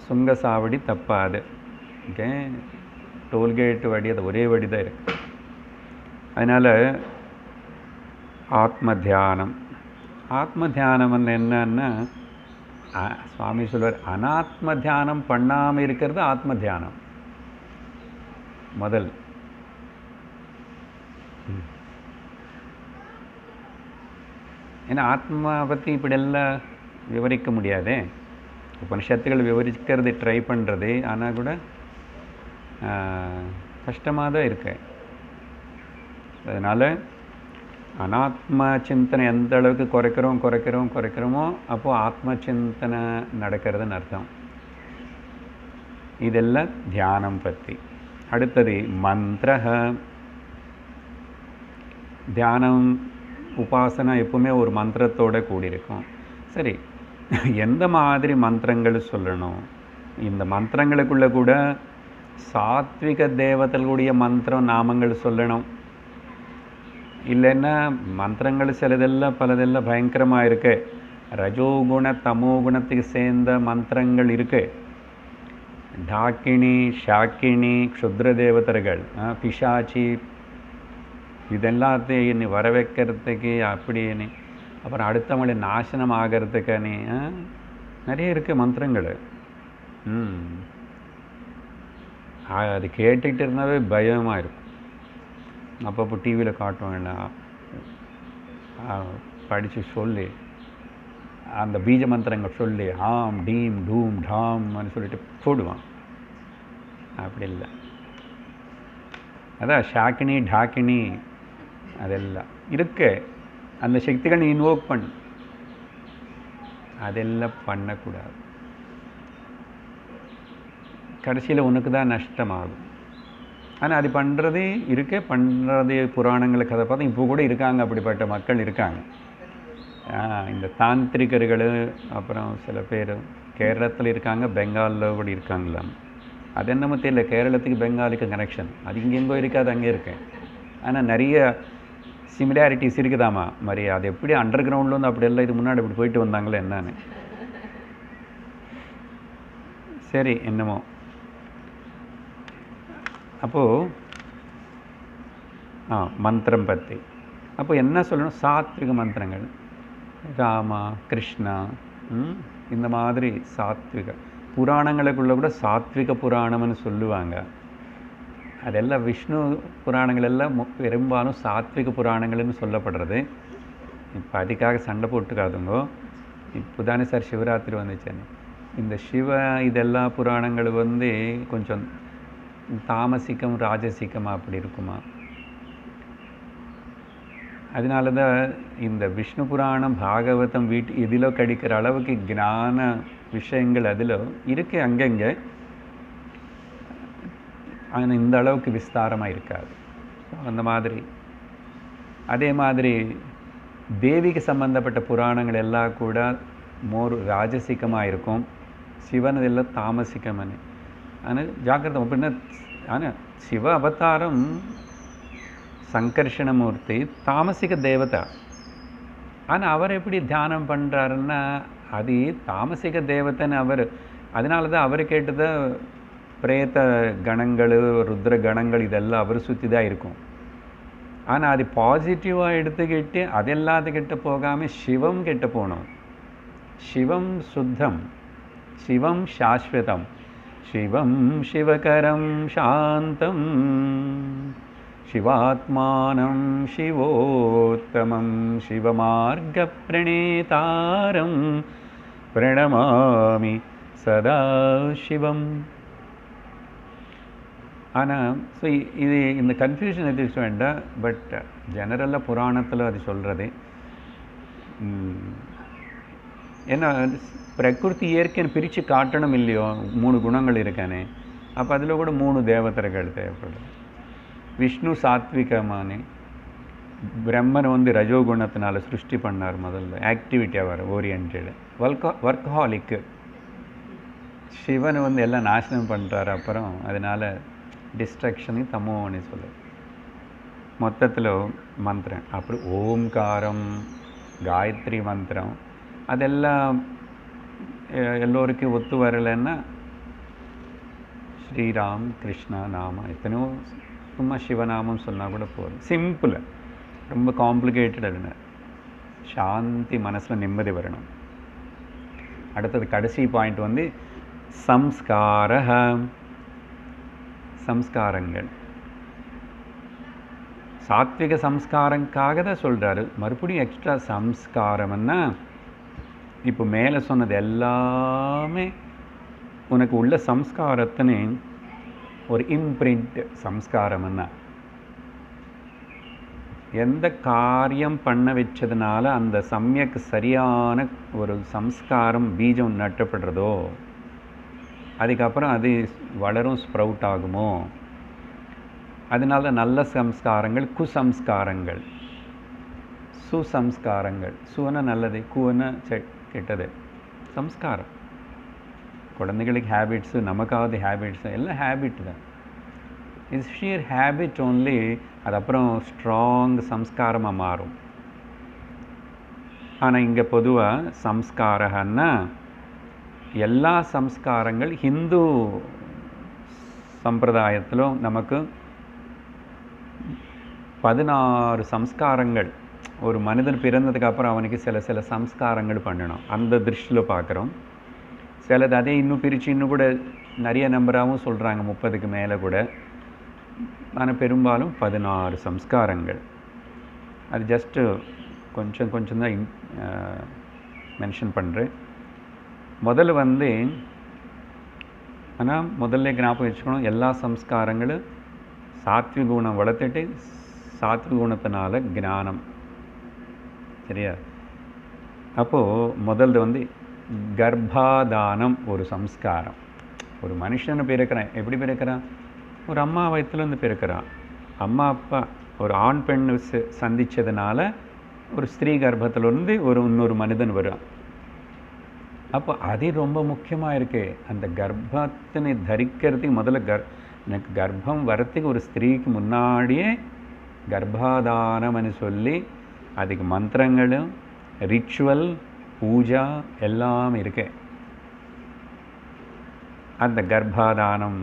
சுங்க சாவடி தப்பாது. ஓகே, டோல்கேட்டு வடி அது ஒரே வடி தான் இருக்கு. அதனால் ஆத்ம தியானம், ஆத்ம தியானம் என்னன்னா சுவாமி சொல்வார், அனாத்ம தியானம் பண்ணாமல் இருக்கிறது ஆத்ம தியானம் முதல். ஏன்னா ஆத்மா பற்றி இப்படியெல்லாம் விவரிக்க முடியாதே. உபனிஷத்துகள் விவரிக்கிறது ட்ரை பண்ணுறது, ஆனால் கூட கஷ்டமாக தான் இருக்கு. அதனால் அனாத்ம சிந்தனை எந்த அளவுக்கு குறைக்கிறோமோ அப்போது ஆத்ம சிந்தனை நடக்கிறதுன்னு அர்த்தம். இதெல்லாம் தியானம் பற்றி. அடுத்தது மந்திர. தியானம் உபாசனை எப்பவுமே ஒரு மந்திரத்தோடு கூடியிருக்கும். சரி, எந்த மாதிரி மந்திரங்கள் சொல்லணும்? இந்த மந்திரங்களுக்குள்ளே கூட சாத்விக தேவதைகளுடைய மந்திரம் நாமங்கள் சொல்லணும். இல்லைன்னா மந்திரங்கள் சிலதெல்லாம் பலதெல்லாம் பயங்கரமாக இருக்கு. ரஜோகுண தமோகுணத்துக்கு சேர்ந்த மந்திரங்கள் இருக்கு. டாக்கினி, ஷாக்கினி, க்ஷுத்ர தேவதர்கள், பிசாச்சி, இதெல்லாத்தையும் வர வைக்கிறதுக்கு அப்படின்னு, அப்புறம் அடுத்தவங்களை நாசனம் ஆகிறதுக்குன்னு நிறைய இருக்குது மந்திரங்கள். அது கேட்டுக்கிட்டு இருந்தாவே பயமாக இருக்கும். அப்பப்போ டிவியில் காட்டுவாங்க, படித்து சொல்லி அந்த பீஜ மந்திரங்கள் சொல்லி ஆம் டீம் டூம் டாம்னு சொல்லிட்டு போடுவான். அப்படி இல்லை. அதான் ஷாக்கினி டாக்கினி அதெல்லாம் இருக்கு. அந்த சக்திகள் நீ இன்வோக் பண்ணு, அதெல்லாம் பண்ணக்கூடாது. கடைசியில் உனக்கு தான் நஷ்டமாகும். ஆனால் அது பண்ணுறதே பண்ணுறது புராணங்களை கதை பார்த்தா இப்போ கூட இருக்காங்க, அப்படிப்பட்ட மக்கள் இருக்காங்க. இந்த தாந்திரிகர்கள், அப்புறம் சில பேர் கேரளத்தில் இருக்காங்க, பெங்காலில் கூட இருக்காங்களாம். அது என்னமோ தெரியல, கேரளத்துக்கு பெங்காலுக்கு கனெக்ஷன் அது இங்கெங்கோ இருக்காது, அங்கே இருக்கேன். ஆனால் நிறைய சிமிலாரிட்டிஸ் இருக்குதாமா மாதிரி. அது எப்படி அண்டர் கிரவுண்டில் வந்து அப்படியெல்லாம் இது முன்னாடி இப்படி போயிட்டு வந்தாங்களே என்னன்னு. சரி, என்னமோ. அப்போது மந்திரம் பற்றி அப்போ என்ன சொல்லணும்? சாத்விக மந்திரங்கள், ராமா, கிருஷ்ணா, இந்த மாதிரி சாத்விக புராணங்களுக்குள்ள கூட சாத்விக புராணம்னு சொல்லுவாங்க. அதெல்லாம் விஷ்ணு புராணங்கள் எல்லாம் பெரும்பாலும் சாத்விக புராணங்கள்னு சொல்லப்படுறது. இப்போ அதுக்காக சண்டை போட்டுக்காதுங்கோ. இப்போ தானே சார் சிவராத்திரி வந்துச்சேன்னு. இந்த சிவ இதெல்லாம் புராணங்கள் வந்து கொஞ்சம் தாமசிக்கம் ராஜசிக்கமாக அப்படி இருக்குமா? அதனால தான் இந்த விஷ்ணு புராணம் பாகவதம் இதில் கிடைக்கிற அளவுக்கு ஞான விஷயங்கள் அதில் இருக்கு அங்கங்கே. ஆனால் இந்த அளவுக்கு விஸ்தாரமாக இருக்காது. அந்த மாதிரி அதே மாதிரி தேவிக்கு சம்பந்தப்பட்ட புராணங்கள் எல்லாம் கூட மோர் ராஜசிகமாக இருக்கும். சிவன் இதெல்லாம் தாமசிக்கம்னு. ஆனால் ஜாக்கிரதை அப்படின்னா. ஆனால் சிவ அவதாரம் சங்கர்ஷணமூர்த்தி தாமசிக தேவதா. ஆனால் அவர் எப்படி தியானம் பண்ணுறாருன்னா அது தாமசிக தேவதைன்னு அவர். அதனால தான் அவர் கேட்டத பிரேத கணங்கள், ருத்ர கணங்கள் இதெல்லாம் அவர் சுற்றி தான் இருக்கும். ஆனால் அது பாசிட்டிவாக எடுத்துக்கிட்டு அதெல்லாத்துக்கிட்ட போகாமல் சிவம் கிட்ட போகணும். சிவம் சுத்தம், சிவம் சாஸ்வதம், சிவம் சிவகரம் சாந்தம், சிவாத்மானம் சிவோத்தமம், சிவமார்க பிரணேதாரம் பிரணமாமி சதா சிவம். ஆனால் ஸோ இது இந்த கன்ஃபியூஷன் எதிர்க்க வேண்டாம். பட் ஜெனரலாக புராணத்தில் அது சொல்கிறது. ஏன்னா பிரகிருதி இயற்கைன்னு பிரித்து காட்டணும் இல்லையோ, 3 குணங்கள் இருக்கானே. அப்போ அதில் கூட 3 தேவதர்கள் தேவைப்படுது. விஷ்ணு சாத்விகமானே, பிரம்மன் வந்து ரஜோகுணத்தினால சிருஷ்டி பண்ணார் முதல்ல, ஆக்டிவிட்டியாக வர ஓரியன்டு ஒர்க்ஹாலிக்கு. சிவன் வந்து எல்லாம் நாசனம் பண்ணுறாரு அப்புறம், அதனால் டிஸ்ட்ரக்ஷனு தமோன்னு சொல்லு. மொத்தத்தில் மந்திரம் அப்படி ஓம்காரம், காயத்ரி மந்திரம் அதெல்லாம் எல்லோருக்கும் ஒத்து வரலைன்னா ஸ்ரீராம் கிருஷ்ணா நாம எத்தனையோ சும்மா சிவநாமம் சொன்னால் கூட போதும். சிம்பிள், ரொம்ப காம்ப்ளிகேட்டட் இல்லை. சாந்தி, மனசில் நிம்மதி வரணும். அடுத்தது கடைசி பாயிண்ட் வந்து சம்ஸ்காரங்கள். சாத்விக சம்ஸ்காரங்காக தான் சொல்கிறாரு. மறுபடியும் எக்ஸ்ட்ரா சம்ஸ்காரம்னா இப்போ மேலே சொன்னது எல்லாமே உனக்கு உள்ள சம்ஸ்காரத்தினே ஒரு இம்ப்ரிண்ட். சம்ஸ்காரம்னா எந்த காரியம் பண்ண வச்சதுனால அந்த சமயக்கு சரியான ஒரு சம்ஸ்காரம் பீஜம் நட்டப்படுறதோ அதுக்கப்புறம் அது வளரும், ஸ்ப்ரவுட் ஆகுமோ. அதனால நல்ல சம்ஸ்காரங்கள், குசம்ஸ்காரங்கள், சுசம்ஸ்காரங்கள். சுவன நல்லது, குவன கெட்டது. சம்ஸ்காரம் குழந்தைகளுக்கு ஹேபிட்ஸு, நமக்காவது ஹேபிட்ஸு, எல்லாம் ஹேபிட் தான். It's shear habit only. அது அப்புறம் ஸ்ட்ராங் சம்ஸ்காரமாக மாறும். ஆனால் இங்கே பொதுவாக சம்ஸ்காரன்னா எல்லா சம்ஸ்காரங்கள் ஹிந்து சம்பிரதாயத்திலும் நமக்கு 16 சம்ஸ்காரங்கள். ஒரு மனிதன் பிறந்ததுக்கு அப்புறம் அவனுக்கு சில சம்ஸ்காரங்கள் பண்ணணும். அந்த திருஷ்டியில் பார்க்குறோம். சிலது அதே இன்னும் பிரித்து இன்னும் கூட நிறைய நம்பராகவும் சொல்கிறாங்க, 30க்கு மேலே கூட. ஆனால் பெரும்பாலும் 16 சம்ஸ்காரங்கள். அது ஜஸ்ட்டு கொஞ்சம் தான் மென்ஷன் பண்ணுறேன். முதல்ல வந்து ஆனால் முதல்ல ஞாபகம் வச்சுக்கணும், எல்லா சம்ஸ்காரங்களும் சாத்விக குணம் வளர்த்துட்டு சாத்விக குணத்தினால ஞானம். சரியா? அப்போது முதல்ல வந்து கர்ப்பாதானம் ஒரு சம்ஸ்காரம். ஒரு மனுஷன்னு பிறக்கிறான். எப்படி பிறக்கிறான்? ஒரு அம்மா வயிற்றுலேருந்து பிறக்கிறான். அம்மா அப்பா ஒரு ஆண் பெண் சந்தித்ததுனால ஒரு ஸ்திரீ கர்ப்பத்திலிருந்து இன்னொரு மனிதன் வரும். அப்போ அது ரொம்ப முக்கியமாக இருக்கு. அந்த கர்ப்பத்தினை தரிக்கிறதுக்கு முதல்ல எனக்கு கர்ப்பம் வரத்துக்கு ஒரு ஸ்திரீக்கு முன்னாடியே கர்ப்பாதானம்னு சொல்லி அதுக்கு மந்திரங்களும் ரிச்சுவல் பூஜா எல்லாம் இருக்கு. அந்த கர்ப்பாதானம்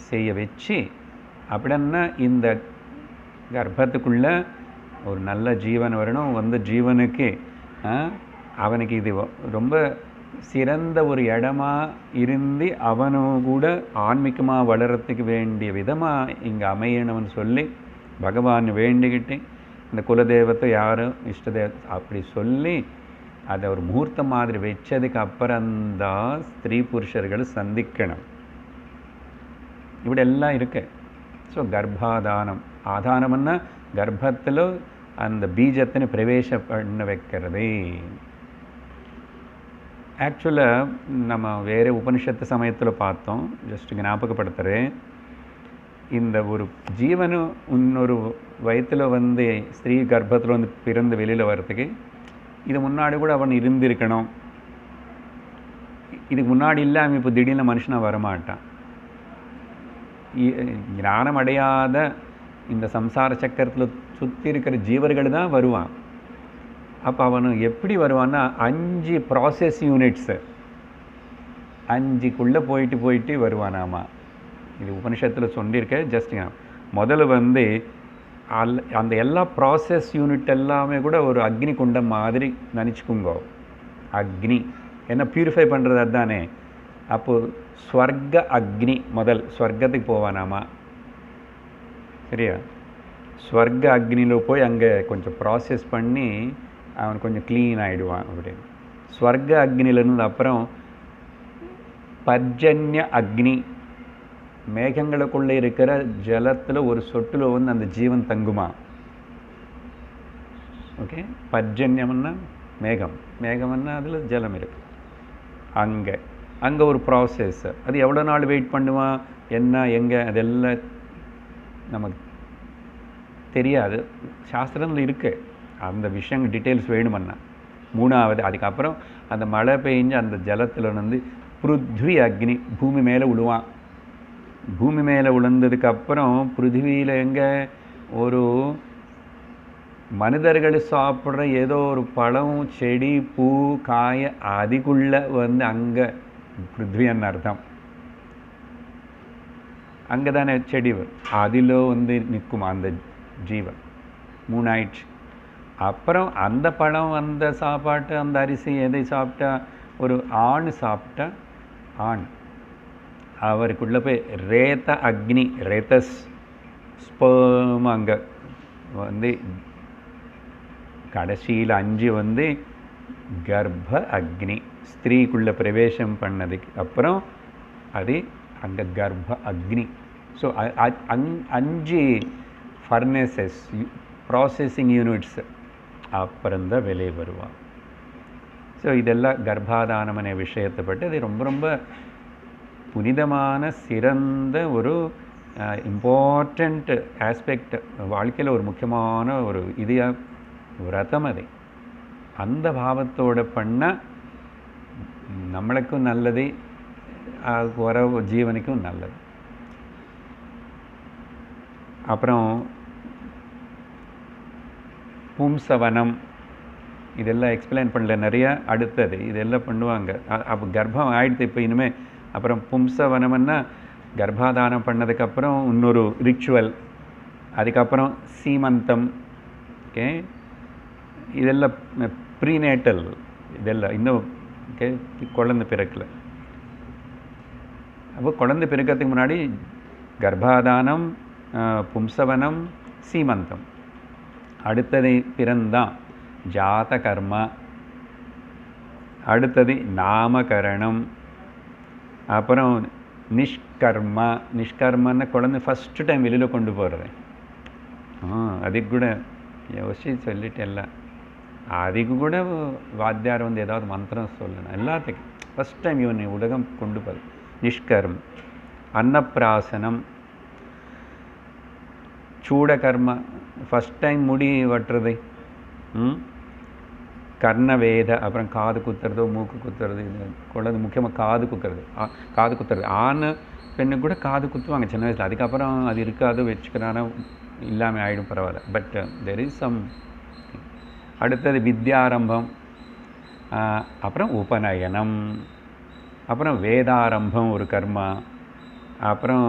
செய்ய வச்சு அப்படின்னா இந்த கர்ப்பத்துக்குள்ள ஒரு நல்ல ஜீவன் வரணும். வந்து ஜீவனுக்கு அவனுக்கு இது ரொம்ப சிறந்த ஒரு இடமா இருந்து அவனும் கூட ஆன்மீகமாக வளரத்துக்கு வேண்டிய விதமாக இங்கே அமையணும்னு சொல்லி பகவான் வேண்டிக்கிட்டு இந்த குலதெய்வத்தை யாரும் இஷ்டதேவ அப்படி சொல்லி அதை ஒரு முகூர்த்தம் மாதிரி வச்சதுக்கு அப்புறம்தான் ஸ்திரீ புருஷர்கள் சந்திக்கணும். இப்படி எல்லாம் இருக்கு. ஸோ கர்ப்பாதானம், ஆதானம்னா கர்ப்பத்தில் அந்த பீஜத்தினை பிரவேச பண்ண வைக்கிறது. ஆக்சுவலாக நம்ம வேறு உபனிஷத்து சமயத்தில் பார்த்தோம், ஜஸ்ட் ஞாபகப்படுத்துகிறேன். இந்த ஒரு ஜீவனு இன்னொரு வயத்தில் வந்து ஸ்திரீ கர்ப்பத்தில் வந்து பிறந்து வெளியில் வர்றதுக்கு இது முன்னாடி கூட அவன் இருந்திருக்கணும். இதுக்கு முன்னாடி இல்லாமல் இப்போ திடீர்னு மனுஷனாக வரமாட்டான். ஞானம் அடையாத இந்த சம்சார சக்கரத்தில் சுற்றி இருக்கிற ஜீவர்கள் தான் வருவான். அப்போ அவனு எப்படி வருவான்னா 5 ப்ராசஸ் யூனிட்ஸு 5க்குள்ளே போயிட்டு வருவானாமா. இது உபனிஷத்தில் சொல்லியிருக்கேன். ஜஸ்ட் முதல்ல வந்து அந்த எல்லா ப்ராசஸ் யூனிட் எல்லாமே கூட ஒரு அக்னி குண்டம் மாதிரி நினச்சிக்குங்க. அக்னி என்ன பியூரிஃபை பண்ணுறது அதுதானே. அப்போது ஸ்வர்க அக்னி முதல் ஸ்வர்க்கத்துக்கு போவானாமா. சரியா? ஸ்வர்க அக்னியில் போய் அங்கே கொஞ்சம் ப்ராசஸ் பண்ணி அவன் கொஞ்சம் க்ளீன் ஆகிடுவான். அப்படின்னு ஸ்வர்க அக்னியிலேருந்து அப்புறம் பர்ஜன்ய அக்னி, மேகங்களுக்குள்ளே இருக்கிற ஜலத்தில் ஒரு சொட்டில் வந்து அந்த ஜீவன் தங்குமா. ஓகே, பர்ஜன்யம்னா மேகம், மேகம்னா அதில் ஜலம் இருக்கு. அங்கே ஒரு ப்ராசஸ். அது எவ்வளோ நாள் வெயிட் பண்ணுவான், என்ன எங்கே அதெல்லாம் நமக்கு தெரியாது. சாஸ்திரத்தில் இருக்குது அந்த விஷயம், டீட்டெயில்ஸ் வேணுமன்னா. 3வது அதுக்கப்புறம் அந்த மழை பெஞ்சு அந்த ஜலத்தில் வந்து பிருத்வி அக்னி பூமி மேலே விழுவான். பூமி மேலே விழுந்ததுக்கப்புறம் பிருத்திவியில் எங்கே ஒரு மனிதர்கள் சாப்பிட்ற ஏதோ ஒரு பழம் செடி பூ காய அதுக்குள்ளே வந்து அங்கே பிருத்வின்னு அர்த்தம். அங்கே தானே செடி அதில் வந்து நிற்கும் அந்த ஜீவன். 3 ஆயிடுச்சு. அப்புறம் அந்த பழம் அந்த சாப்பாட்டு அந்த அரிசி எதை சாப்பிட்டா ஒரு ஆண் சாப்பிட்டா ஆண் அவருக்குள்ளே போய் ரேத்த அக்னி ரேத்தஸ் ஸ்பெர்ம் அங்கே வந்து கடைசியில் 5 வந்து கர்ப்ப அக்னி ஸ்திரீக்குள்ளே பிரவேசம் பண்ணதுக்கு அப்புறம் அது அங்கே கர்ப்ப அக்னி. ஸோ 5 ஃபர்னேசஸ் ப்ராசஸிங் யூனிட்ஸ் அப்புறம்தான் வெளியே வருவான். ஸோ இதெல்லாம் கர்ப்பாதானமனை விஷயத்தை பற்றி அது ரொம்ப ரொம்ப புனிதமான சிறந்த ஒரு இம்பார்ட்டண்ட் ஆஸ்பெக்ட், வாழ்க்கையில் ஒரு முக்கியமான ஒரு விரதம். அது அந்த பாவத்தோடு பண்ணால் நம்மளுக்கும் நல்லது, வர ஜீவனுக்கும் நல்லது. அப்புறம் பும்சவனம் இதெல்லாம் எக்ஸ்பிளைன் பண்ணல நிறையா. அடுத்தது இதெல்லாம் பண்ணுவாங்க. அப்போ கர்ப்பம் ஆயிடுத்து இப்போ இனிமேல். அப்புறம் பும்சவனம்னா கர்ப்பாதானம் பண்ணதுக்கப்புறம் இன்னொரு ரிச்சுவல். அதுக்கப்புறம் சீமந்தம். ஓகே, இதெல்லாம் ப்ரீநேட்டல். இதெல்லாம் இன்னும் ஓகே குழந்தை பிறக்கல. அப்போ குழந்தை பிறக்கிறதுக்கு முன்னாடி கர்ப்பாதானம், பும்சவனம், சீமந்தம். அடுத்தது பிறந்தான் ஜாத கர்மா. அடுத்தது நாமகரணம். அப்புறம் நிஷ்கர்மா. நிஷ்கர்மன்னா குழந்தை ஃபஸ்ட்டு டைம் வெளியில் கொண்டு போகிறது. அதுக்கு கூட யோசிச்சு சொல்லிட்டேல்ல. அதுக்கு கூட வாத்தியார் வந்து ஏதாவது மந்திரம் சொல்லணும். எல்லாத்துக்கும் ஃபஸ்ட் டைம் இவன் உலகம் கொண்டு போகிறது நிஷ்கர்மம். அன்னப்பிராசனம், சூடகர்மா ஃபஸ்ட் டைம் முடி வெட்டுறது. கர்ணவேத, அப்புறம் காது குத்துறதோ மூக்கு குத்துறது, இது குழந்தை முக்கியமாக காது குத்துறது, காது குத்துறது. ஆண் பெண்ணு கூட காது குத்துவாங்க சின்ன வயசில். அதுக்கப்புறம் அது இருக்காது, வச்சுக்கிறானா இல்லாமல் ஆகிடும், பரவாயில்ல. But there is some. அடுத்தது வித்யாரம்பம், அப்புறம் உபநயனம், அப்புறம் வேதாரம்பம் ஒரு கர்மா, அப்புறம்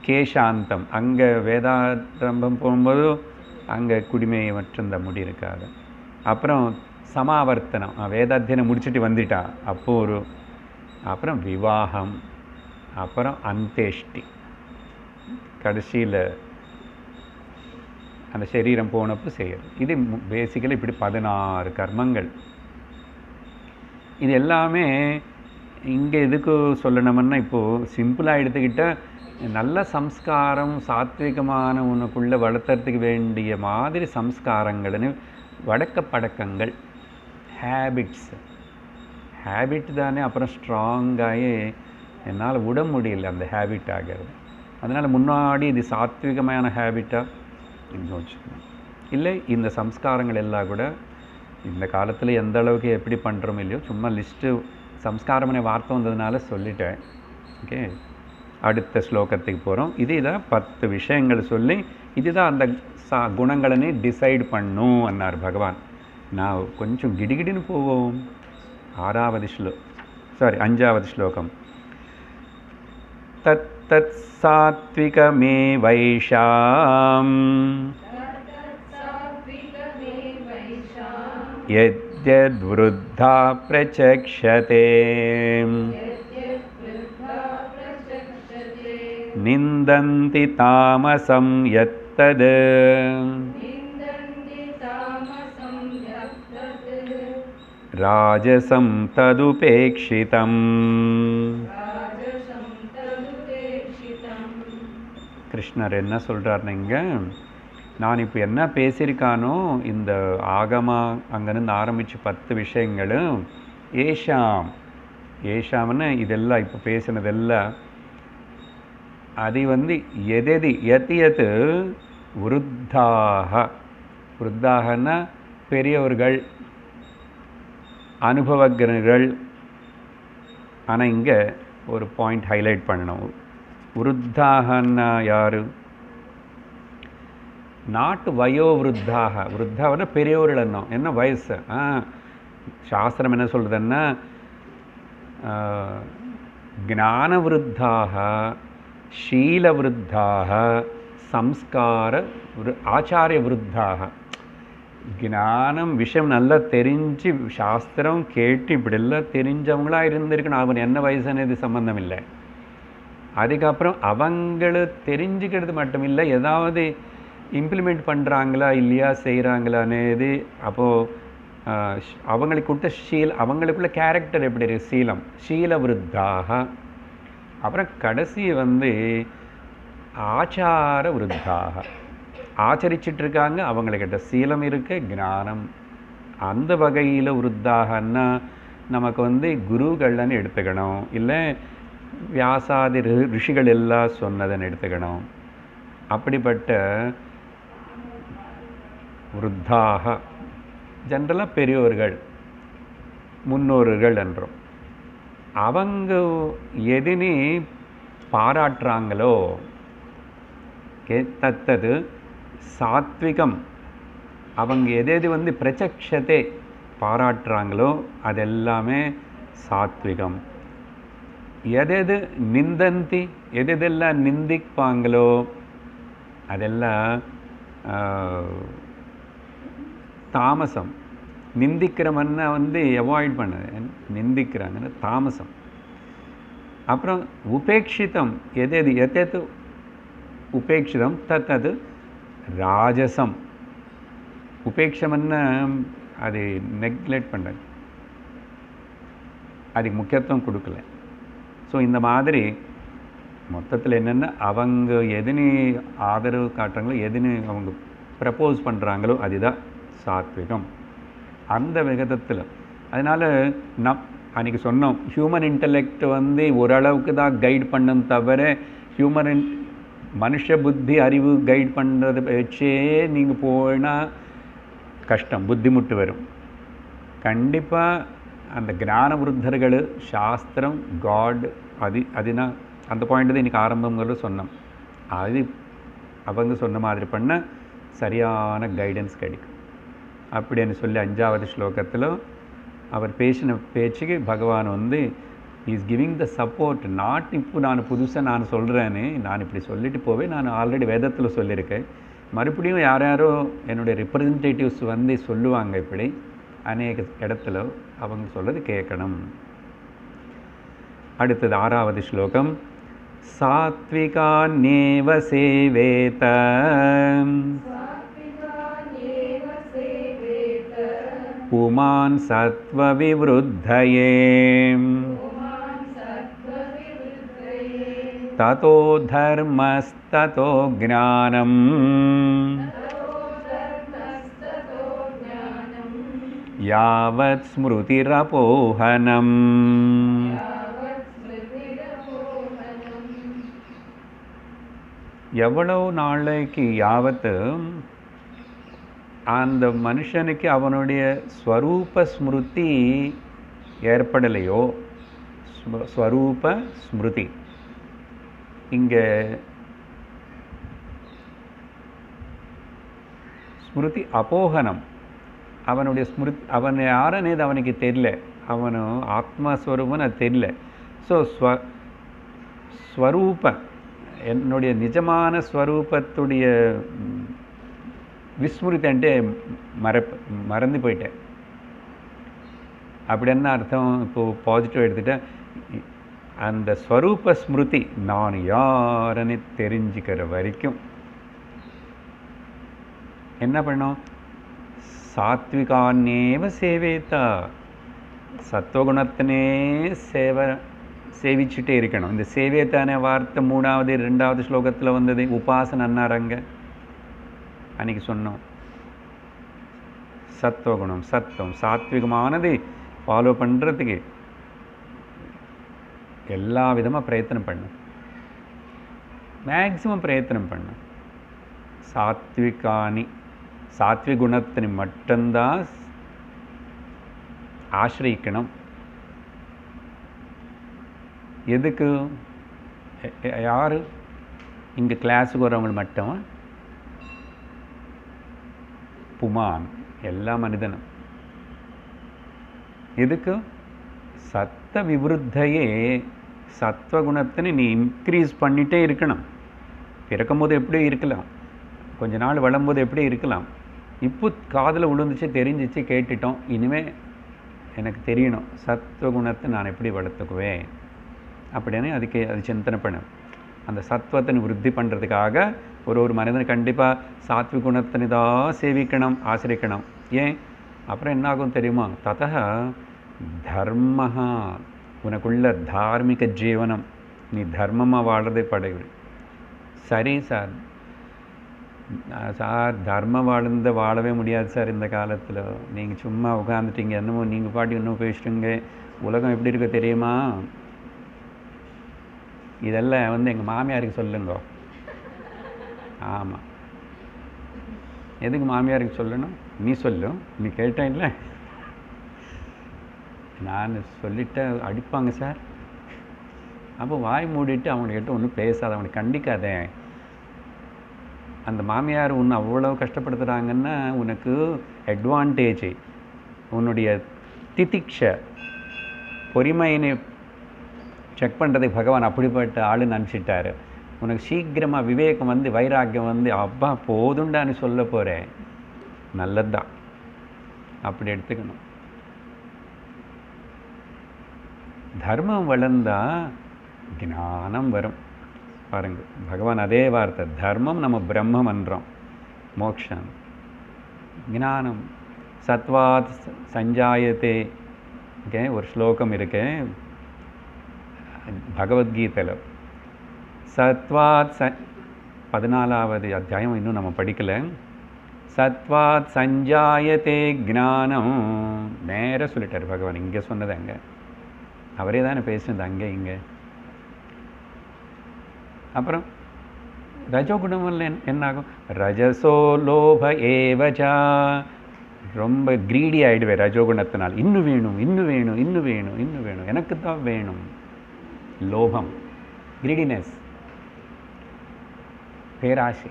கேசாந்தம், அங்கே வேதாரம்பம் போகும்போது அங்கே குடிமையை மற்றும் இந்த முடி இருக்காது. அப்புறம் சமாவர்த்தனம், வேதாத்தியனம் முடிச்சுட்டு வந்துட்டா அப்போ ஒரு, அப்புறம் விவாகம், அப்புறம் அந்தேஷ்டி, கடைசியில் அந்த சரீரம் போனப்போ செய்யறது. இது பேசிக்கலி இப்படி 16 கர்மங்கள். இது எல்லாமே இங்கே எதுக்கு சொல்லணும்னா, இப்போது சிம்பிளாக எடுத்துக்கிட்டால் நல்ல சம்ஸ்காரம் சாத்விகமான உனக்குள்ளே வளர்த்துறதுக்கு வேண்டிய மாதிரி சம்ஸ்காரங்கள்னு வழக்க பழக்கங்கள், ஹேபிட்ஸ். ஹேபிட் தானே அப்புறம் ஸ்ட்ராங்காகி என்னால் விட முடியல அந்த ஹேபிட் ஆகிறது. அதனால் முன்னாடி இது சாத்விகமான ஹேபிட்டாக இன்னும் வச்சுக்கணும். இல்லை இந்த சம்ஸ்காரங்கள் எல்லாம் கூட இந்த காலத்தில் எந்த அளவுக்கு எப்படி பண்ணுறோம் இல்லையோ, சும்மா லிஸ்ட்டு சம்ஸ்காரம்னே வார்த்தை வந்ததுனால சொல்லிட்டேன். ஓகே, அடுத்த ஸ்லோகத்துக்கு போகிறோம். இதுதான் 10 விஷயங்கள் சொல்லி இதுதான் அந்த குணங்களை டிசைட் பண்ணும் அன்னார் பகவான். நான் கொஞ்சம் கிடிகிடின்னு போவோம். 5வது ஸ்லோகம். தத் தத் சாத்விகமே வைஷாம் யத்யத் வ்ருத்தா பிரசக்ஷதே நிந்தந்தி தாமசம் யத்தத் ராஜசம் ததுபேக்ஷிதம். கிருஷ்ணர் என்ன சொல்கிறாருங்க, நான் இப்போ என்ன பேசியிருக்கானோ இந்த ஆகமா அங்கேருந்து ஆரம்பித்து 10 விஷயங்களும் ஏஷாம்னு இதெல்லாம் இப்போ பேசினதெல்லாம் அது எதெது எத்தியத்து விருத்தாகன்னா பெரியவர்கள், அனுபவஜர்கள். ஆனால் இங்கே ஒரு பாயிண்ட் ஹைலைட் பண்ணணும். விருத்தாகன்னா யார்? நாட்டு வயோவிருத்தாக. விருத்தாவன்னா பெரியவர்கள் என்ன வயசு. சாஸ்திரம் என்ன சொல்கிறதுன்னா, ஞானவிருத்தாக, ஷீலவிருத்தாக, சம்ஸ்கார ஆச்சாரிய விருத்தாக. ஞானம் விஷயம் நல்லா தெரிஞ்சு சாஸ்திரம் கேட்டு இப்படிலாம் தெரிஞ்சவங்களாக இருந்திருக்கணும். அவன் என்ன வயசுன்னு இது சம்மந்தம் இல்லை. அதுக்கப்புறம் அவங்கள தெரிஞ்சுக்கிறது மட்டும் இல்லை, ஏதாவது இம்ப்ளிமெண்ட் பண்ணுறாங்களா இல்லையா செய்கிறாங்களான்னு. அப்போது அவங்களுக்கு கொடுத்த அவங்களுக்குள்ள கேரக்டர் எப்படி இருக்குது, ஷீல விருத்தாக. அப்புறம் கடைசி ஆச்சார விருத்தாக, ஆச்சரிச்சிட்ருக்காங்க, அவங்கக்கிட்ட சீலம் இருக்குது, ஞானம். அந்த வகையில் விருத்தாகன்னா நமக்கு குருகள்னு எடுத்துக்கணும், இல்லை வியாசாதி ரிஷிகள் எல்லாம் சொன்னதுன்னு எடுத்துக்கணும். அப்படிப்பட்ட விருத்தாக ஜென்ரலாக பெரியோர்கள், முன்னோர்கள் என்றும். அவங்க எதினி பாராட்டுறாங்களோ தத்தது சாத்விகம். அவங்க எது பிரசக்ஷத்தை பாராட்டுறாங்களோ அதெல்லாமே சாத்விகம். எது நிந்தந்தி, எதெல்லாம் நிந்திப்பாங்களோ அதெல்லாம் தாமசம். நிந்திக்கிறவன்னா அவாய்ட் பண்ணுது, நிந்திக்கிறாங்கன்னா தாமசம். அப்புறம் உபேட்சிதம், எது உபேட்சிதம் தத்தது ராஜசம். உபேட்சம்னா அது நெக்லெக்ட் பண்ணுறது, அதுக்கு முக்கியத்துவம் கொடுக்கல. ஸோ இந்த மாதிரி மொத்தத்தில் என்னென்னா, அவங்க எதுன்னு ஆதரவு காட்டுறாங்களோ, எதுன்னு அவங்க ப்ரப்போஸ் பண்ணுறாங்களோ அதுதான் சாத்விகம். அந்த விதத்தில் அதனால் அன்றைக்கி சொன்னோம், ஹியூமன் இன்டலெக்ட் ஓரளவுக்கு தான் கைட் பண்ணும் தவிர மனுஷ புத்தி அறிவு கைட் பண்ணுறதை வச்சே நீங்கள் போனால் கஷ்டம், புத்திமுட்டு வரும். கண்டிப்பாக அந்த ஞான விருத்தர்கள் சாஸ்திரம் காட் அதுனா அந்த பாயிண்ட் தான் இன்றைக்கி ஆரம்பங்கிறது சொன்னோம். அது அவங்க சொன்ன மாதிரி பண்ண சரியான கைடன்ஸ் கிடைக்கும் அப்படின்னு சொல்லி 5வது ஸ்லோகத்தில் அவர் பேசின பேச்சுக்கு பகவான் வந்து is giving the support. Not இப்போ நான் புதுசாக நான் சொல்கிறேன்னு நான் இப்படி சொல்லிட்டு போவேன், நான் ஆல்ரெடி வேதத்தில் சொல்லியிருக்கேன். மறுபடியும் யாரோ என்னுடைய ரெப்ரசன்டேட்டிவ்ஸ் வந்து சொல்லுவாங்க, இப்படி அநேக இடத்துல அவங்க சொல்கிறது கேட்கணும். அடுத்தது 6வது ஸ்லோகம். சாத்விகான்யேவ சேவேத புமான் சத்வவிவருத்தயே ததோ தர்மஸ்ததோ ஞானம் யாவத் ஸ்மிருதிரபோஹனம். எவ்வளவு நாளைக்கு யாவத்து அந்த மனுஷனுக்கு அவனுடைய ஸ்வரூப ஸ்மிருதி ஏற்படலையோ, ஸ்வரூப ஸ்மிருதி இங்கே ஸ்மிருதி அபோகனம், அவனுடைய ஸ்மிருதி அவன் யாரனேது அவனுக்கு தெரியல, அவனு ஆத்மஸ்வரூபன் அது தெரியல. ஸோ ஸ்வரூப என்னுடைய நிஜமான ஸ்வரூபத்துடைய விஸ்மிருதி అంటే மறந்து போயிட்டேன். அப்படி என்ன அர்த்தம்? இப்போது பாசிட்டிவ் எடுத்துகிட்டேன், அந்த ஸ்வரூப ஸ்மிருதி நான் யாருன்னு தெரிஞ்சுக்கிற வரைக்கும் என்ன பண்ணோம்? சாத்விகான்யேவ சேவேதா, சத்வகுணத்தினே சேவிச்சுட்டே இருக்கணும். இந்த சேவேத்தான வார்த்தை 3வது 2வது ஸ்லோகத்தில் வந்தது. உபாசனன்னாரங்க அன்றைக்கி சொன்னோம். சத்வகுணம் சத்தம் சாத்விகமானது ஃபாலோ பண்ணுறதுக்கு எல்லா விதமாக பிரயத்தனம் பண்ணும், மேக்சிமம் பிரயத்தனம் பண்ணும். சாத்விகுணத்தினை மட்டும்தான் ஆசிரியிக்கணும். எதுக்கு? யார் இங்கே கிளாஸுக்கு வரவங்க மட்டும்? புமான் எல்லா மனிதனும். எதுக்கு? சத்த விவருத்தையே சத்வகுணத்தினை நீ இன்க்ரீஸ் பண்ணிகிட்டே இருக்கணும். பிறக்கும்போது எப்படி இருக்கலாம், கொஞ்ச நாள் வளரும்போது எப்படி இருக்கலாம், இப்போ காதில் விழுந்துச்சு, தெரிஞ்சிச்சு, கேட்டுட்டோம், இனிமேல் எனக்கு தெரியணும் சத்வகுணத்தை நான் எப்படி வளர்த்துக்குவேன் அப்படின்னு அது சிந்தனை பண்ண. அந்த சத்வத்தை விருத்தி பண்ணுறதுக்காக ஒரு மனிதன் கண்டிப்பாக சாத்விகுணத்தினை தான் சேவிக்கணும், ஆசிரிக்கணும். ஏன்? அப்புறம் என்ன ஆகும் தெரியுமா? ததா தர்மஹா, உனக்குள்ள தார்மிக ஜீவனம், நீ தர்மமாக வாழ்றதை படைவிடு. சரி சார், தர்மம் வாழவே முடியாது சார் இந்த காலத்தில். நீங்கள் சும்மா உட்காந்துட்டீங்க, என்னமோ நீங்கள் பாட்டி இன்னும் பேசுகிறீங்க, உலகம் எப்படி இருக்க தெரியுமா? இதெல்லாம் வந்து எங்கள் மாமியாருக்கு சொல்லுங்க. ஆமாம், எதுக்கு மாமியாருக்கு சொல்லணும்? நீ சொல்லு, நீ கேட்டேன் இல்லை, நான் சொல்லிட்ட அடிப்பாங்க சார். அப்போ வாய் மூடிட்டு அவங்கக்கிட்ட ஒன்றும் பேசாத, அவனை கண்டிக்காதே. அந்த மாமியார் உன்னை அவ்வளோ கஷ்டப்படுத்துகிறாங்கன்னா உனக்கு அட்வான்டேஜ், உன்னுடைய திதிக்ஷ பொறுமையினை செக் பண்ணுறதுக்கு பகவான் அப்படிப்பட்ட ஆளுன்னு அனுப்பிச்சிட்டாரு. உனக்கு சீக்கிரமாக விவேகம் வந்து வைராக்கியம் வந்து அப்பா போதுண்டான்னு சொல்ல போகிறேன், நல்லதுதான், அப்படி எடுத்துக்கணும். தர்மம் வளர்ந்தால் ஞானம் வரும். பாருங்க, பகவான் அதே வார்த்தை, தர்மம் நம்ம பிரம்ம மந்திரம், மோக்ஷம், ஞானம். சத்வாத் சஞ்சாயத்தே, ஓகே, ஒரு ஸ்லோகம் இருக்கு பகவத்கீதையில். சத்வாத் 14வது அத்தியாயம் இன்னும் நம்ம படிக்கலை. சத்வாத் சஞ்சாயத்தே ஞானம், நேராக சொல்லிட்டார் பகவான். இங்கே சொன்னது அங்கே, அவரே தானே பேசுனது அங்கே இங்கே. அப்புறம் ரஜோகுணமில் என்னாகும்? ரஜசோ லோப ஏவச்சா, ரொம்ப க்ரீடி ஆகிடுவேன் ரஜோகுணத்தினால். இன்னும் வேணும், இன்னும் வேணும், இன்னும் வேணும், இன்னும் வேணும், எனக்கு தான் வேணும். லோபம், கிரீடினஸ், பேராசை.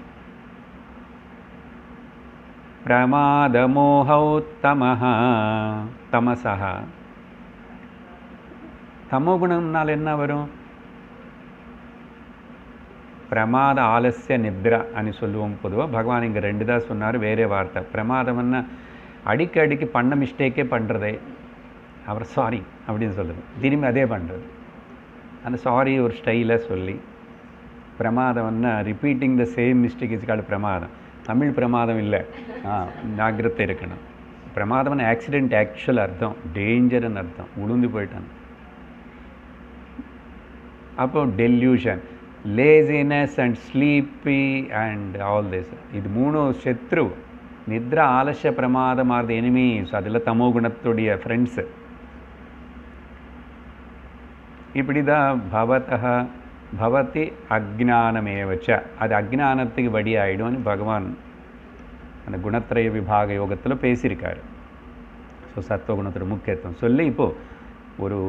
பிரமாதமோஹௌ தமஹ தமசஹ. தமோகுணம்னால் என்ன வரும்? பிரமாத ஆலசிய நித்ரா అని சொல்லுவோம் பொதுவாக. பகவான் இங்கே 2 தான் சொன்னார், வேறே வார்த்தை. பிரமாதம்னா அடிக்கடிக்கு பண்ண மிஸ்டேக்கே பண்ணுறதே, அவர் சாரி அப்படின்னு சொல்லுது, திரும்பி அதே பண்ணுறது. அந்த சாரி ஒரு ஸ்டைலாக சொல்லி. பிரமாதம்னா repeating the same mistake is called பிரமாதம். தமிழ் பிரமாதம் இல்லை, ஜாக்கிரதை இருக்கணும். பிரமாதம்னு ஆக்சிடென்ட் ஆக்சுவல் அர்த்தம், டேஞ்சர்னு அர்த்தம், உளுந்து போயிட்டான். அப்போ delusion, laziness and sleepy and all this, இது 3 சத்ரு. நித்ரா, ஆலஸ்ய, பிரமாதம் ஆர் தி எனிமீஸ். அதில் தமோ குணத்துடைய ஃப்ரெண்ட்ஸு. இப்படி தான் பவதः பவதி அஜ்ஞானமேவச்ச, அது அஜ்ஞானத்துக்கு வழி ஆகிடும்னு பகவான் அந்த குணத்திரய விபாக யோகத்தில் பேசியிருக்காரு. ஸோ சத்வகுணத்தோட முக்கியத்துவம் சொல்லி இப்போது ஒரு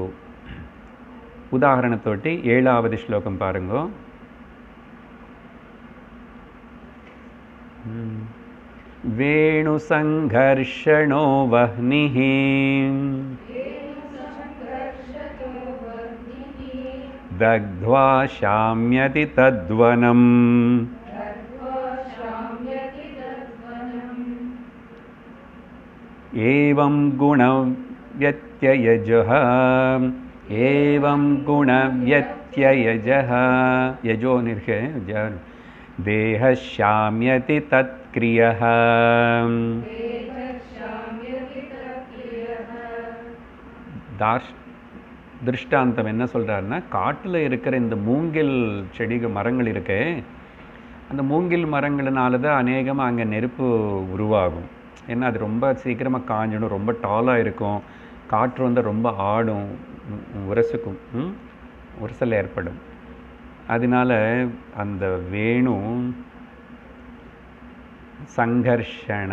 உதாரணத்தோட்டி 7வது ஸ்லோகம் பாருங்க. வேணு சங்கர்ஷணோ வஹ்னிஹ தக்த்வா ஷாம்யதி தத்வனம் ஏவம் குணவ்யத்யயஜஹ ஏவம் குணவ்யத்யயஜஹ யஜோ நிர்ஹே தேஹ ஷாம்யதி தத்க்ரியஹ. திருஷ்டாந்தம் என்ன சொல்கிறாருன்னா, காட்டில் இருக்கிற இந்த மூங்கில் செடிகள் மரங்கள் இருக்கே, அந்த மூங்கில் மரங்களினால தான் அநேகமாக அங்கே நெருப்பு உருவாகும். ஏன்னா அது ரொம்ப சீக்கிரமாக காஞ்சிடும், ரொம்ப டாலாக இருக்கும், காற்று வந்து ரொம்ப ஆடும், உரசுக்கும், உரசல் ஏற்படும். அதனால அந்த வேணு சங்கர்ஷண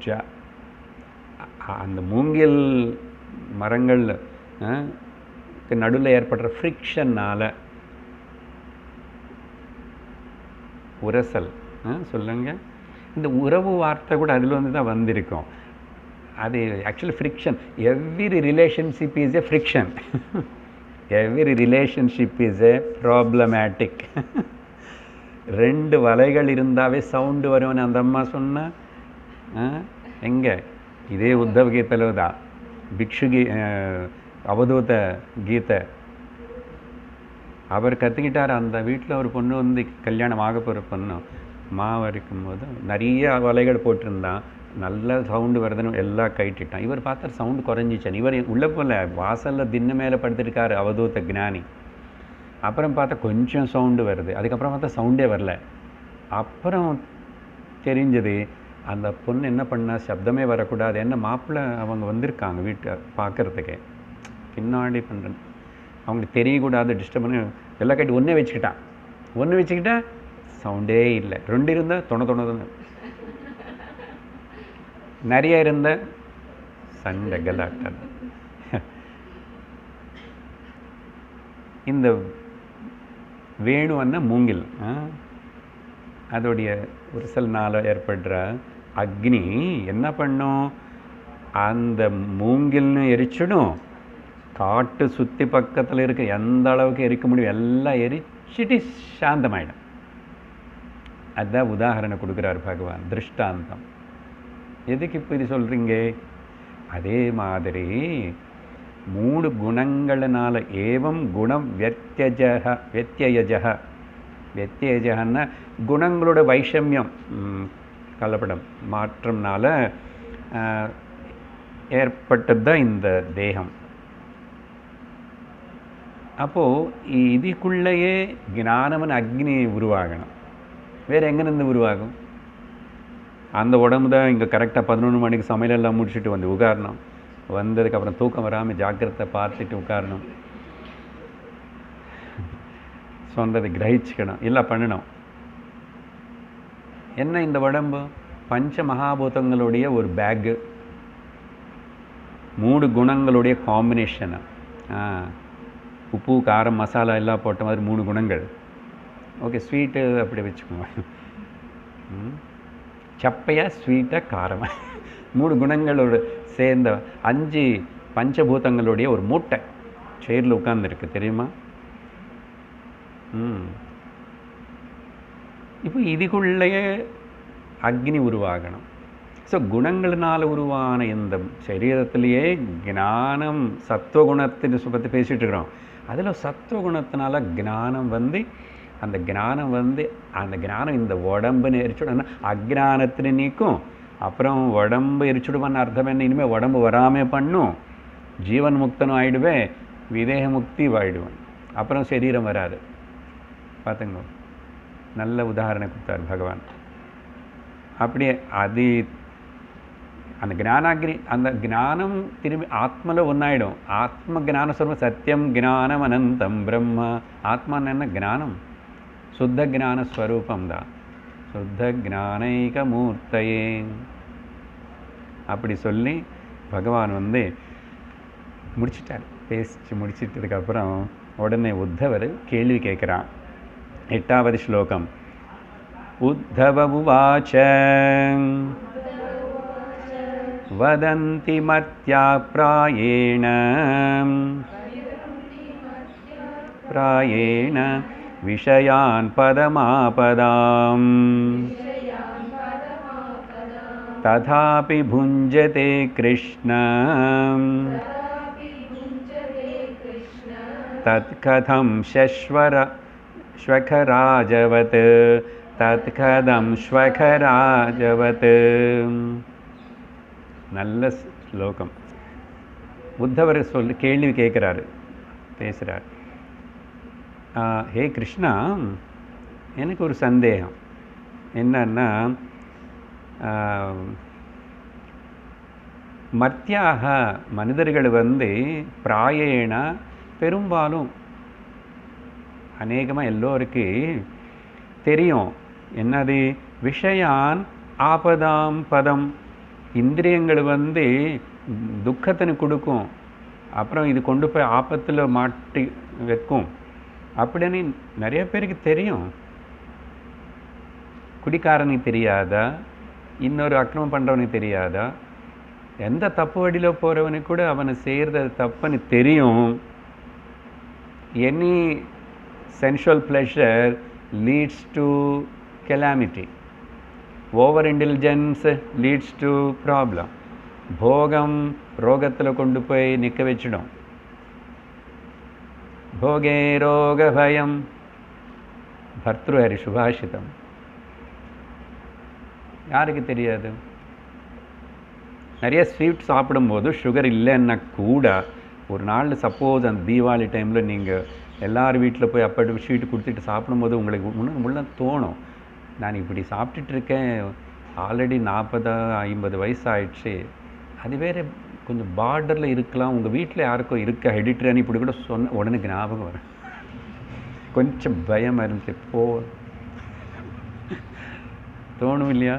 ஜ, அந்த மூங்கில் மரங்கள் நடுவில் ஏற்படுற ஃப்ரிக்ஷனால் உரசல் சொல்லுங்க. இந்த உறவு வார்த்தை கூட அதில் வந்து தான் வந்திருக்கும். அது actually friction. Every relationship is a friction. Every relationship is a problematic. 2 வலைகள் இருந்தாவே சவுண்டு வரும்னு அந்த அம்மா சொன்ன எங்கே? இதே உத்தவ கீதையில் தான், பிக்ஷு அவதூத கீதை. அவர் கற்றுக்கிட்டார். அந்த வீட்டில் ஒரு பொண்ணு வந்து கல்யாணம் ஆக போகிற பொண்ணு மாவரிக்கும் போது நிறைய வலைகள் போட்டிருந்தான். நல்ல சவுண்டு வருதுன்னு எல்லாம் கைட்டிட்டான். இவர் பார்த்தார் சவுண்டு குறைஞ்சிச்சான். இவர் உள்ளே போல வாசலில் தின்ன மேலே படுத்துருக்காரு அவதூத ஞானி. அப்புறம் பார்த்தா கொஞ்சம் சவுண்டு வருது. அதுக்கப்புறம் பார்த்தா சவுண்டே வரல. அப்புறம் தெரிஞ்சது அந்த பொண்ணு என்ன பண்ணா, சப்தமே வரக்கூடாது, என்ன மாப்பிள்ளை அவங்க வந்திருக்காங்க வீட்டை பார்க்குறதுக்கு, பின்னாடி பண்ணுறேன், அவங்களுக்கு தெரியக்கூடாது, டிஸ்டர்ப் பண்ணி எல்லாம் கட்டி ஒன்றே வச்சுக்கிட்டா சவுண்டே இல்லை. 2 இருந்தால் தொண நிறைய இருந்த சண்டை கலாட்டம். இந்த வேணுன்னா மூங்கில், அதோடைய ஒரு சில நாள் ஏற்படுற அக்னி என்ன பண்ணும், அந்த மூங்கில்னு எரிச்சிடும். காட்டு சுற்றி பக்கத்தில் இருக்க எந்த அளவுக்கு எரிக்க முடியும் எல்லாம் எரிச்சிட்டு சாந்தமாயிடும். அதுதான் உதாரணம் கொடுக்குறார் பகவான், திருஷ்டாந்தம். எதுக்கு இப்போ இது சொல்கிறீங்க? அதே மாதிரி 3 குணங்களினால ஏவம் குணம் வெத்தியஜகன்னா குணங்களோட வைஷமியம், கலப்படம், மாற்றம்னால ஏற்பட்டது தான் இந்த தேகம். அப்போது இதுக்குள்ளேயே ஞானம்னு அக்னி உருவாகணும். வேறு எங்கேருந்து உருவாகும்? அந்த உடம்பு தான் இங்கே கரெக்டாக 11 மணிக்கு சமையலெல்லாம் முடிச்சுட்டு வந்து உட்காரணும். வந்ததுக்கப்புறம் தூக்கம் வராமல் ஜாக்கிரதை பார்த்துட்டு உட்காரணும். சொன்னதை கிரகிச்சுக்கணும், இல்லை பண்ணணும். என்ன இந்த உடம்பு? பஞ்ச மகாபூதங்களுடைய ஒரு பேக்கு, மூணு குணங்களுடைய காம்பினேஷன். உப்பு காரம் மசாலா எல்லாம் போட்ட மாதிரி 3 குணங்கள். ஓகே, ஸ்வீட்டு அப்படி வச்சுக்கோங்க. சப்பையா ஸ்வீட்டாக காரமாக 3 குணங்களோட சேர்ந்த 5 பஞ்சபூதங்களுடைய ஒரு மூட்டை சேரில் உட்கார்ந்துருக்கு, தெரியுமா? இப்போ இதுக்குள்ளேயே அக்னி உருவாகணும். ஸோ குணங்களினால் உருவான இந்த சரீரத்திலேயே ஞானம் சத்துவகுணத்தின் பற்றி பேசிகிட்டு இருக்கிறோம். அதில் சத்துவகுணத்தினால ஞானம் வந்து அந்த ஞானம் இந்த உடம்புன்னு எரிச்சுடனா அஜ்ஞானத்தினை நீக்கும். அப்புறம் உடம்பு எரிச்சுடுவான்னு அர்த்தம் என்ன? இனிமேல் உடம்பு வராமல் பண்ணும், ஜீவன் முக்தனும் ஆயிடுவேன், விதேக முக்தி ஆயிடுவேன், அப்புறம் சரீரம் வராது. பார்த்துங்க, நல்ல உதாரணம் கொடுத்தார் பகவான். அப்படியே அது அந்த ஞானாகிரி, அந்த ஞானம் திரும்பி ஆத்மல ஒன்றாயிடும். ஆத்ம ஞானம் சொல்லுவோம், சத்தியம் ஞானம் அனந்தம் பிரம்ம. ஆத்மான்னு என்ன? ஞானம், சுத்த ஞான ஸ்வரூபம் தான், சுத்த ஞானைக மூர்த்தையே. அப்படி சொல்லி பகவான் வந்து முடிச்சிட்டார். பேசி முடிச்சிட்டதுக்கப்புறம் உடனே உத்தவர் கேள்வி கேட்குறான். 8வது ஸ்லோகம். உத்தவ உவாச்ச வதந்தி மத்யா பிராயேண விஷயான் பதமாபதாம் ததாபி புஞ்சதே கிருஷ்ண தத்கதம் ஸ்வகராஜவத் தத்கதம் ஸ்வகராஜவத். நல்ல ஸ்லோகம். உத்தவர் கேள்வி கேட்குறாரு, பேசுகிறார். ஹே கிருஷ்ணா, எனக்கு ஒரு சந்தேகம். என்னன்னா, மர்த்தியாக மனிதர்கள் வந்து பிராயேண பெரும்பாலும் அநேகமாக எல்லோருக்கு தெரியும் என்னது? விஷயான் ஆபதாம் பதம். இந்திரியங்கள் வந்து துக்கத்தினு கொடுக்கும், அப்புறம் இது கொண்டு போய் ஆபத்தில் மாட்டி வைக்கும் அப்படின்னு நிறைய பேருக்கு தெரியும். குடிக்காரனுக்கு தெரியாதா? இன்னொரு அக்கிரமம் பண்ணுறவனுக்கு தெரியாதா? எந்த தப்பு வழியில் போகிறவனுக்கு கூட அவனை செய்கிறது தப்புன்னு தெரியும். Any sensual pleasure leads to calamity. Over intelligence leads to problem. போகம் ரோகத்தில் கொண்டு போய் நிற்க வச்சிடும். போகே ரோக பயம் பர்த்ருஹரி சுபாஷிதம். யாருக்கு தெரியாது? நிறைய ஸ்வீட் சாப்பிடும்போது சுகர் இல்லைன்னா கூட ஒரு நாள் சப்போஸ் அந்த தீபாவளி டைமில் நீங்கள் எல்லார் வீட்டில் போய் அப்படி ஸ்வீட்டு கொடுத்துட்டு சாப்பிடும்போது உங்களுக்கு முன்னே தோணும், நான் இப்படி சாப்பிட்டுட்ருக்கேன், ஆல்ரெடி 40-50 வயசு ஆயிடுச்சு, அது வேறு கொஞ்சம் பார்டரில் இருக்கலாம், உங்கள் வீட்டில் யாருக்கும் இருக்க ஹெடிட்ரின்னு இப்படி கூட சொன்ன உடனே ஞாபகம் வரும். கொஞ்சம் பயம் இருந்துச்சு, தோணும் இல்லையா?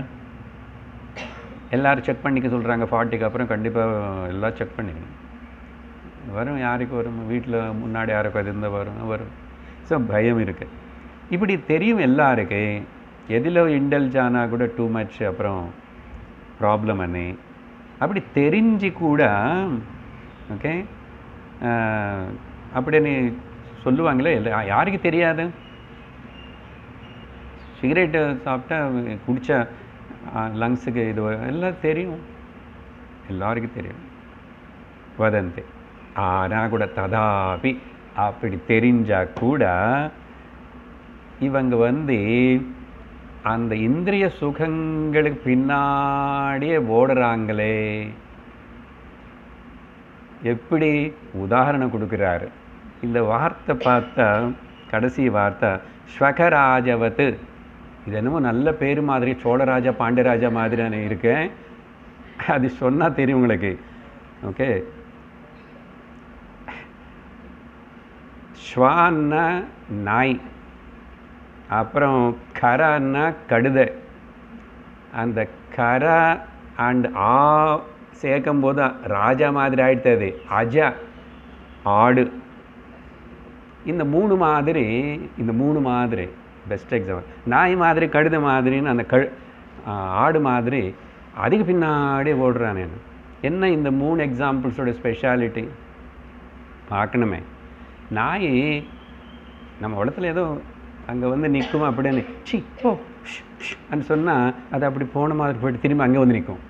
எல்லோரும் செக் பண்ணிக்க சொல்கிறாங்க. 40க்கு அப்புறம் கண்டிப்பாக எல்லாம் செக் பண்ணிக்கணும். வரும், யாருக்கு வரும்? வீட்டில் முன்னாடி யாருக்கும் அது இருந்தால் வரும். ஸோ பயம் இருக்குது. இப்படி தெரியும் எல்லாருக்கு. எதில் இன்டெல்ஜ் ஆனால் கூட டூ மச் அப்புறம் ப்ராப்ளம் அண்ணே. அப்படி தெரிஞ்சு கூட ஓகே அப்படின்னு சொல்லுவாங்களே, யாருக்கு தெரியாது? சிகரெட்டு சாப்பிட்டா குடித்தா லங்ஸுக்கு இது எல்லாம் தெரியும், எல்லாருக்கும் தெரியும். வதந்தி. ஆனால் கூட ததாபி அப்படி தெரிஞ்சால் கூட இவங்க வந்து அந்த இந்திரிய சுகங்களுக்கு பின்னாடியே ஓடுறாங்களே. எப்படி உதாரணம் கொடுக்குறாரு. இந்த வார்த்தை பார்த்தா, கடைசி வார்த்தை ஸ்வகராஜவத்து. இது என்னமோ நல்ல பேர் மாதிரி, சோழராஜா பாண்டியராஜா மாதிரி இருக்கேன். அது சொன்னால் தெரியும் உங்களுக்கு. ஓகே, ஸ்வான்னா நாய், அப்புறம் கரான்னா கடுதை. அந்த கரா அண்ட் ஆ சேர்க்கும்போது ராஜா மாதிரி ஆயிடுத்து. அது அஜா ஆடு. இந்த மூணு மாதிரி பெஸ்ட் எக்ஸாம்பிள். நாய் மாதிரி கழுத மாதிரின்னு அந்த ஆடு மாதிரி அதுக்கு பின்னாடி ஓடுறான். நான் என்ன இந்த 3 எக்ஸாம்பிள்ஸோட ஸ்பெஷாலிட்டி பார்க்கணுமே. நாய் நம்ம உலகத்தில் ஏதோ அங்கே வந்து நிற்கும் அப்படின்னு சி போ அப்படின்னு சொன்னால் அது அப்படி போன மாதிரி போய்ட்டு திரும்பி அங்கே வந்து நிற்கும்.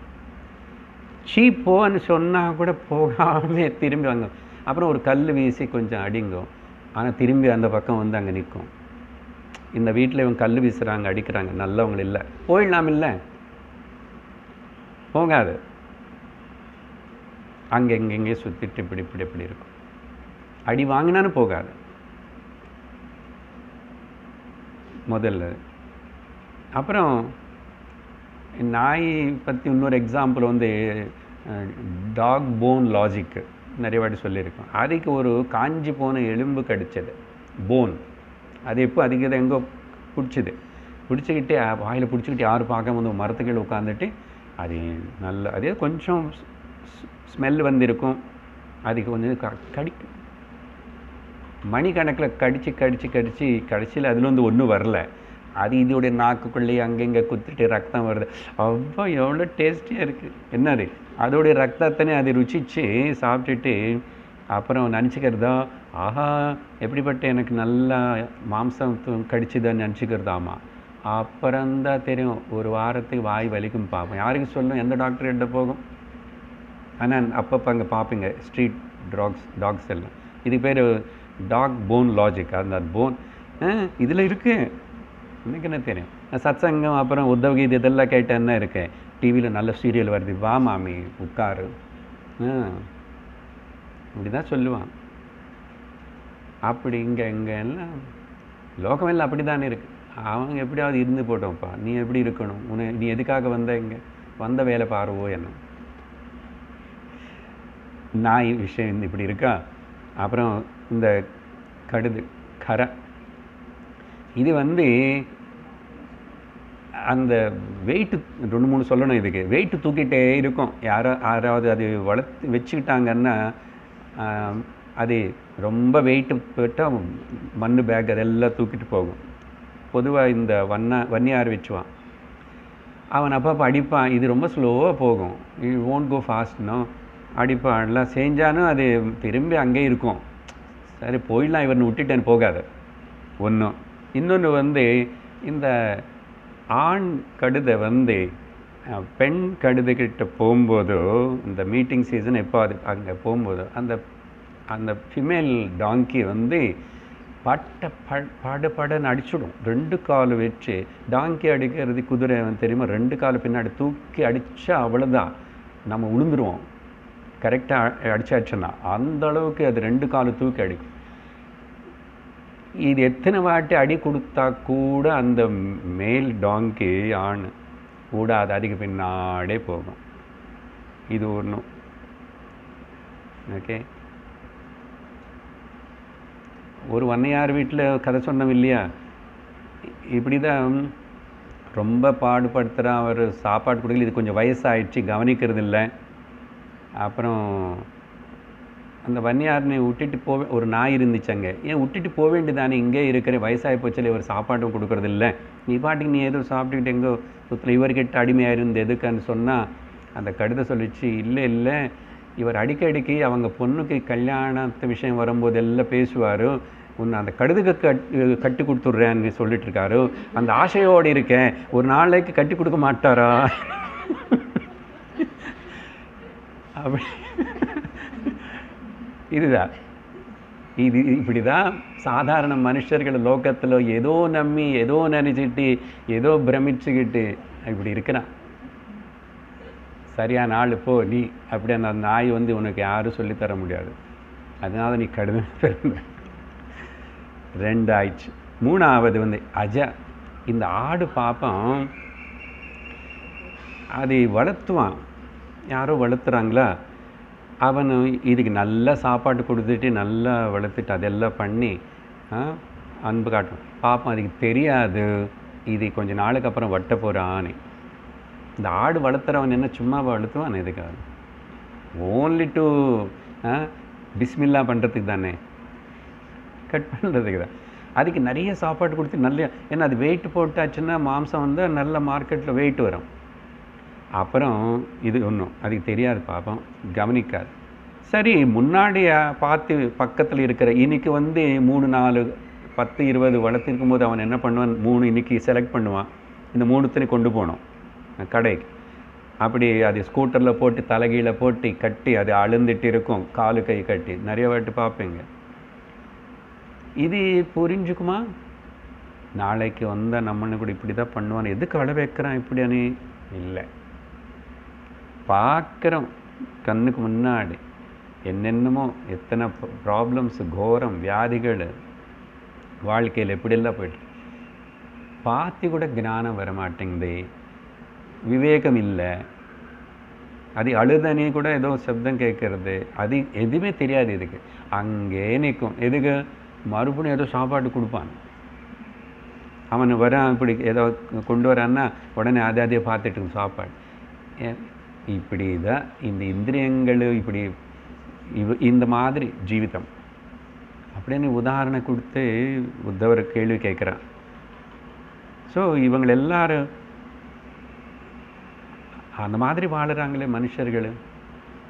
சீ போன்னு சொன்னால் கூட போகாமல் திரும்பி அங்கே அப்புறம் ஒரு கல் வீசி கொஞ்சம் அடிங்கும். ஆனால் திரும்பி அந்த பக்கம் வந்து அங்கே நிற்கும். இந்த வீட்டில் இவங்க கல் வீசுகிறாங்க, அடிக்கிறாங்க, நல்லவங்க இல்லை, போயிடலாம் இல்லை, போகாது. அங்கே எங்கெங்கே சுற்றிட்டு இப்படி இருக்கும். அடி வாங்கினாலும் போகாது. முதல்ல அப்புறம் நாய் பற்றி இன்னொரு எக்ஸாம்பிள் வந்து டாக் போன் லாஜிக்கு நிறைய வாட்டி சொல்லியிருக்கோம். அதுக்கு ஒரு காஞ்சி போன எலும்பு கடிச்சது போன். அது எப்போ அதுக்கு இதை எங்கோ பிடிச்சிக்கிட்டே வாயில் பிடிச்சிக்கிட்டு யாரும் பார்க்க வந்து மரத்துக்கீழே உட்காந்துட்டு அது நல்ல அதே கொஞ்சம் ஸ்மெல் வந்திருக்கும். அதுக்கு கொஞ்சம் கடிக்கும். மணிக்கணக்கில் கடித்து கடைசியில் அதில் வந்து ஒன்றும் வரல. அது இதோடைய நாக்குக்குள்ளேயே அங்கங்கே குத்திட்டு ரத்தம் வருது. அவ்வளோ எவ்வளோ டேஸ்டியாக இருக்குது. என்னது அதோடைய ரத்தத்தனே அது ருச்சிச்சு சாப்பிட்டுட்டு அப்புறம் நினச்சிக்கிறதா, ஆஹா எப்படிப்பட்ட எனக்கு நல்லா மாம்சம் கடிச்சுதான்னு நினச்சிக்கிறதாமா. அப்புறம்தான் தெரியும், ஒரு வாரத்துக்கு வாய் வலிக்கும் பார்ப்போம். யாருக்கு சொல்லும், எந்த டாக்டர் கிட்ட போகும். ஆனால் அப்பப்போ அங்கே பார்ப்பீங்க ஸ்ட்ரீட் டாக்ஸ் எல்லாம். இது பேர் டாக் போன் லாஜிக். அந்த போன் இதில் இருக்குது. எனக்கு என்ன தெரியும், சத்சங்கம் அப்புறம் உத்தவகீதை இதெல்லாம் கேட்டால் என்ன இருக்கேன். டிவியில் நல்ல சீரியல் வருது, வா மாமி உட்காரு, இப்படி தான் சொல்லுவான். அப்படி இங்கே எல்லாம் லோகமெல்லாம் அப்படி தானே இருக்குது. அவங்க எப்படியாவது இருந்து போட்டோம்ப்பா, நீ எப்படி இருக்கணும், நீ எதுக்காக வந்த, இங்கே வந்த வேலை பாருவோ என்ன. நாய் விஷயம் இப்படி இருக்கா. அப்புறம் இந்த கடுது கரை, இது வந்து அந்த வெயிட்டு 2-3 சொல்லணும். இதுக்கு வெயிட்டு தூக்கிட்டே இருக்கும். யாராவது அது வளர்த்து வச்சுக்கிட்டாங்கன்னா அது ரொம்ப வெயிட்டு போட்டால் மண் பேக் அதெல்லாம் தூக்கிட்டு போகும். பொதுவாக இந்த வன்னியார் வச்சுவான், அவன் அப்பப்போ அடிப்பான். இது ரொம்ப ஸ்லோவாக போகும், இது ஓன்ட் கோ ஃபாஸ்ட்னோ அடிப்பான். எல்லாம் செஞ்சாலும் அது திரும்பி அங்கே இருக்கும். சரி போயிடலாம் இவன் விட்டுட்டேன்னு போகாது. ஒன்றும் இன்னொன்று வந்து இந்த ஆண் கழுதை வந்து பெண் கழுதைகிட்ட போகும்போதோ, இந்த மீட்டிங் சீசன் எப்போ அது அங்கே போகும்போதோ அந்த ஃபிமேல் டாங்கி வந்து படன்னு அடிச்சுடும். 2 கால் வச்சு டாங்கி அடிக்கிறது குதிரை தெரியுமா, 2 கால் பின்னாடி தூக்கி அடித்தா அவ்வளோதான், நம்ம உளுந்துருவோம். கரெக்டாக அடிச்சாச்சுன்னா அந்த அளவுக்கு அது 2 கால் தூக்கி அடிக்கும். இது எத்தனை வாட்டி அடி கொடுத்தா கூட அந்த மேல் டாங்கி ஆண் கூடாது, அதுக்கு பின்னாடே போகும். இது ஒன்றும் ஓகே. ஒரு வன்னையார் வீட்டில் கதை சொன்னோம் இல்லையா, இப்படி தான் ரொம்ப பாடுபடுத்துகிறான். அவர் சாப்பாடு கொடுக்கல, இது கொஞ்சம் வயசாகிடுச்சு, கவனிக்கிறது இல்லை. அப்புறம் அந்த வன்னியாரனை விட்டுட்டு ஒரு நாய் இருந்துச்சு அங்கே. ஏன் விட்டுட்டு போக வேண்டியதானே, இங்கே இருக்கிற வயசாகி போச்சில் இவர் சாப்பாட்டும் கொடுக்குறது இல்லை, நீ பாட்டுக்கு நீ ஏதோ சாப்பிட்டுக்கிட்டு எங்கோ சுற்றில் இவர்கிட்ட அடிமையாக இருந்து எதுக்கான்னு சொன்னால் அந்த கழுதை சொல்லிச்சு, இல்லை இவர் அடிக்கடிக்கு அவங்க பொண்ணுக்கு கல்யாணத்து விஷயம் வரும்போது எல்லாம் பேசுவார், உன்னை அந்த கழுதுக்கு கட்டி கொடுத்துட்றேன்னு சொல்லிட்டு இருக்காரு, அந்த ஆசையோடு இருக்கேன், ஒரு நாளைக்கு கட்டி கொடுக்க மாட்டாரா அப்படி. இதுதான் இது இப்படி தான் சாதாரண மனுஷர்கள் லோகத்தில் ஏதோ நம்பி ஏதோ நினச்சிட்டு ஏதோ பிரமிச்சுக்கிட்டு இப்படி இருக்கிறான். சரியான ஆள் போ நீ அப்படி. அந்த நாய் வந்து உனக்கு யாரும் சொல்லித்தர முடியாது, அதனால நீ கடுமை பிறந்த. 2 ஆயிடுச்சு. 3ஆவது வந்து அஜா. இந்த ஆடு பாப்பம் அது வளர்த்துவான், யாரோ வளர்த்துறாங்களா, அவன் இதுக்கு நல்லா சாப்பாடு கொடுத்துட்டு நல்லா வளர்த்துட்டு அதெல்லாம் பண்ணி அன்பு காட்டும். பாப்போம் அதுக்கு தெரியாது இது கொஞ்சம் நாளுக்கு அப்புறம் வட்ட போகிறான்னு. இந்த ஆடு வளர்த்துறவன் என்ன சும்மா வளர்த்துவான், இதுக்காக ஓன்லி டு பிஸ்மில்லா பண்ணுறதுக்கு தானே, கட் பண்ணுறதுக்கு தான். அதுக்கு நிறைய சாப்பாடு கொடுத்து நல்ல, ஏன்னா அது வெயிட் போட்டாச்சுன்னா மாம்சம் வந்து நல்ல மார்க்கெட்டில் வெயிட் வரும். அப்புறம் இது ஒன்றும் அதுக்கு தெரியாது, பாப்போம், கவனிக்காது. சரி, முன்னாடி பார்த்து பக்கத்தில் இருக்கிற இன்னைக்கு வந்து 3 4 10 20 வளர்த்திருக்கும் போது அவன் என்ன பண்ணுவான், 3 இன்னைக்கு செலக்ட் பண்ணுவான், இந்த 3 கொண்டு போகணும் கடைக்கு. அப்படி அது ஸ்கூட்டரில் போட்டு தலைகீழ போட்டு கட்டி அது அழுந்துட்டு இருக்கும், காலு கை கட்டி, நிறைய வாட்டி பார்ப்பீங்க. இது புரிஞ்சுக்குமா? நாளைக்கு வந்தால் நம்மளை கூட இப்படி தான் பண்ணுவான், எதுக்கு அழ வைக்கிறான் இப்படின்னு இல்லை. பார்க்குறோம் கண்ணுக்கு முன்னாடி என்னென்னமோ எத்தனை ப்ராப்ளம்ஸ், கோரம், வியாதிகள் வாழ்க்கையில் எப்படியெல்லாம் போய்ட்டு பார்த்து கூட ஞானம் வர மாட்டேங்குது, விவேகம் இல்லை. அது அழுதனே கூட ஏதோ சப்தம் கேட்கறது, அது எதுவுமே தெரியாது. இதுக்கு அங்கே நிற்கும். எதுக்கு? மறுபடியும் ஏதோ சாப்பாடு கொடுப்பான். அவன் வரான், இப்படி ஏதோ கொண்டு வரான்னா உடனே அதே பார்த்துட்டு சாப்பாடு. இப்படி தான் இந்த இந்திரியங்கள் இப்படி இந்த மாதிரி ஜீவிதம் அப்படின்னு உதாரணம் கொடுத்து உத்தவர் கேள்வி கேட்குறான். ஸோ இவங்க எல்லாரும் அந்த மாதிரி வாழுறாங்களே மனுஷர்கள்,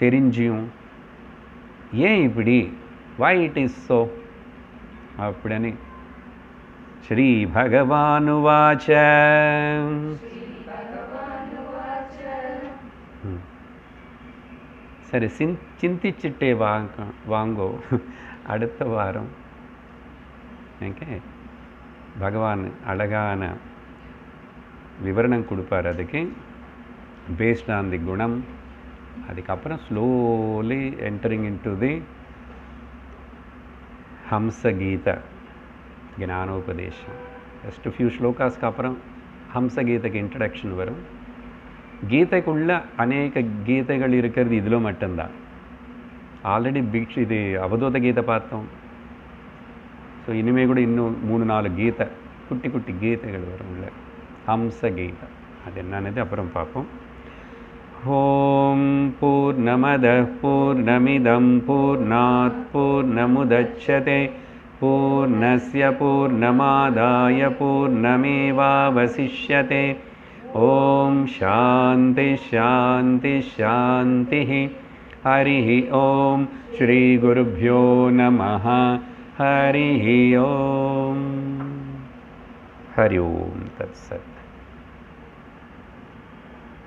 தெரிஞ்சியும் ஏன் இப்படி, why it is so அப்படின்னு. ஸ்ரீ பகவானுவாச்ச. சரி, சிந்திச்சுட்டே வாங்கோ. அடுத்த வாரம் ஓகே, பகவான் அழகான விவரணம் கொடுப்பார் அதுக்கு, பேஸ்ட் ஆன் தி குணம். அதுக்கப்புறம் slowly entering into the Hamsagita ஞானோபதேசம். ஜஸ்ட் ஃபியூ ஸ்லோகாஸ்க்கு அப்புறம் ஹம்சகீதைக்கு இன்ட்ரடக்ஷன் வரும். கீதைக்குள்ள அநேக கீதைகள் இருக்கிறது இதில் மட்டும்தான். ஆல்ரெடி இது அவதூத கீதை பார்த்தோம். ஸோ இனிமேல் கூட இன்னும் 3 4 கீதை, குட்டி குட்டி கீதைகள் வரும் உள்ள. ஹம்ச கீதை அது என்னன்னு அப்புறம் பார்ப்போம். ஓம் பூர்ணமத பூர்ணமிதம் பூர்ணாத் பூர்ணமுதச்யதே பூர்ணஸ்ய பூர்ணமாதாய பூர்ணமேவாவசிஷ்யதே. ஓம் சாந்தி சாந்தி சாந்தி. ஹரி ஓம். ஸ்ரீ குருப்யோ நமः. ஹரி ஓம். ஹரி ஓம். தத்சத்.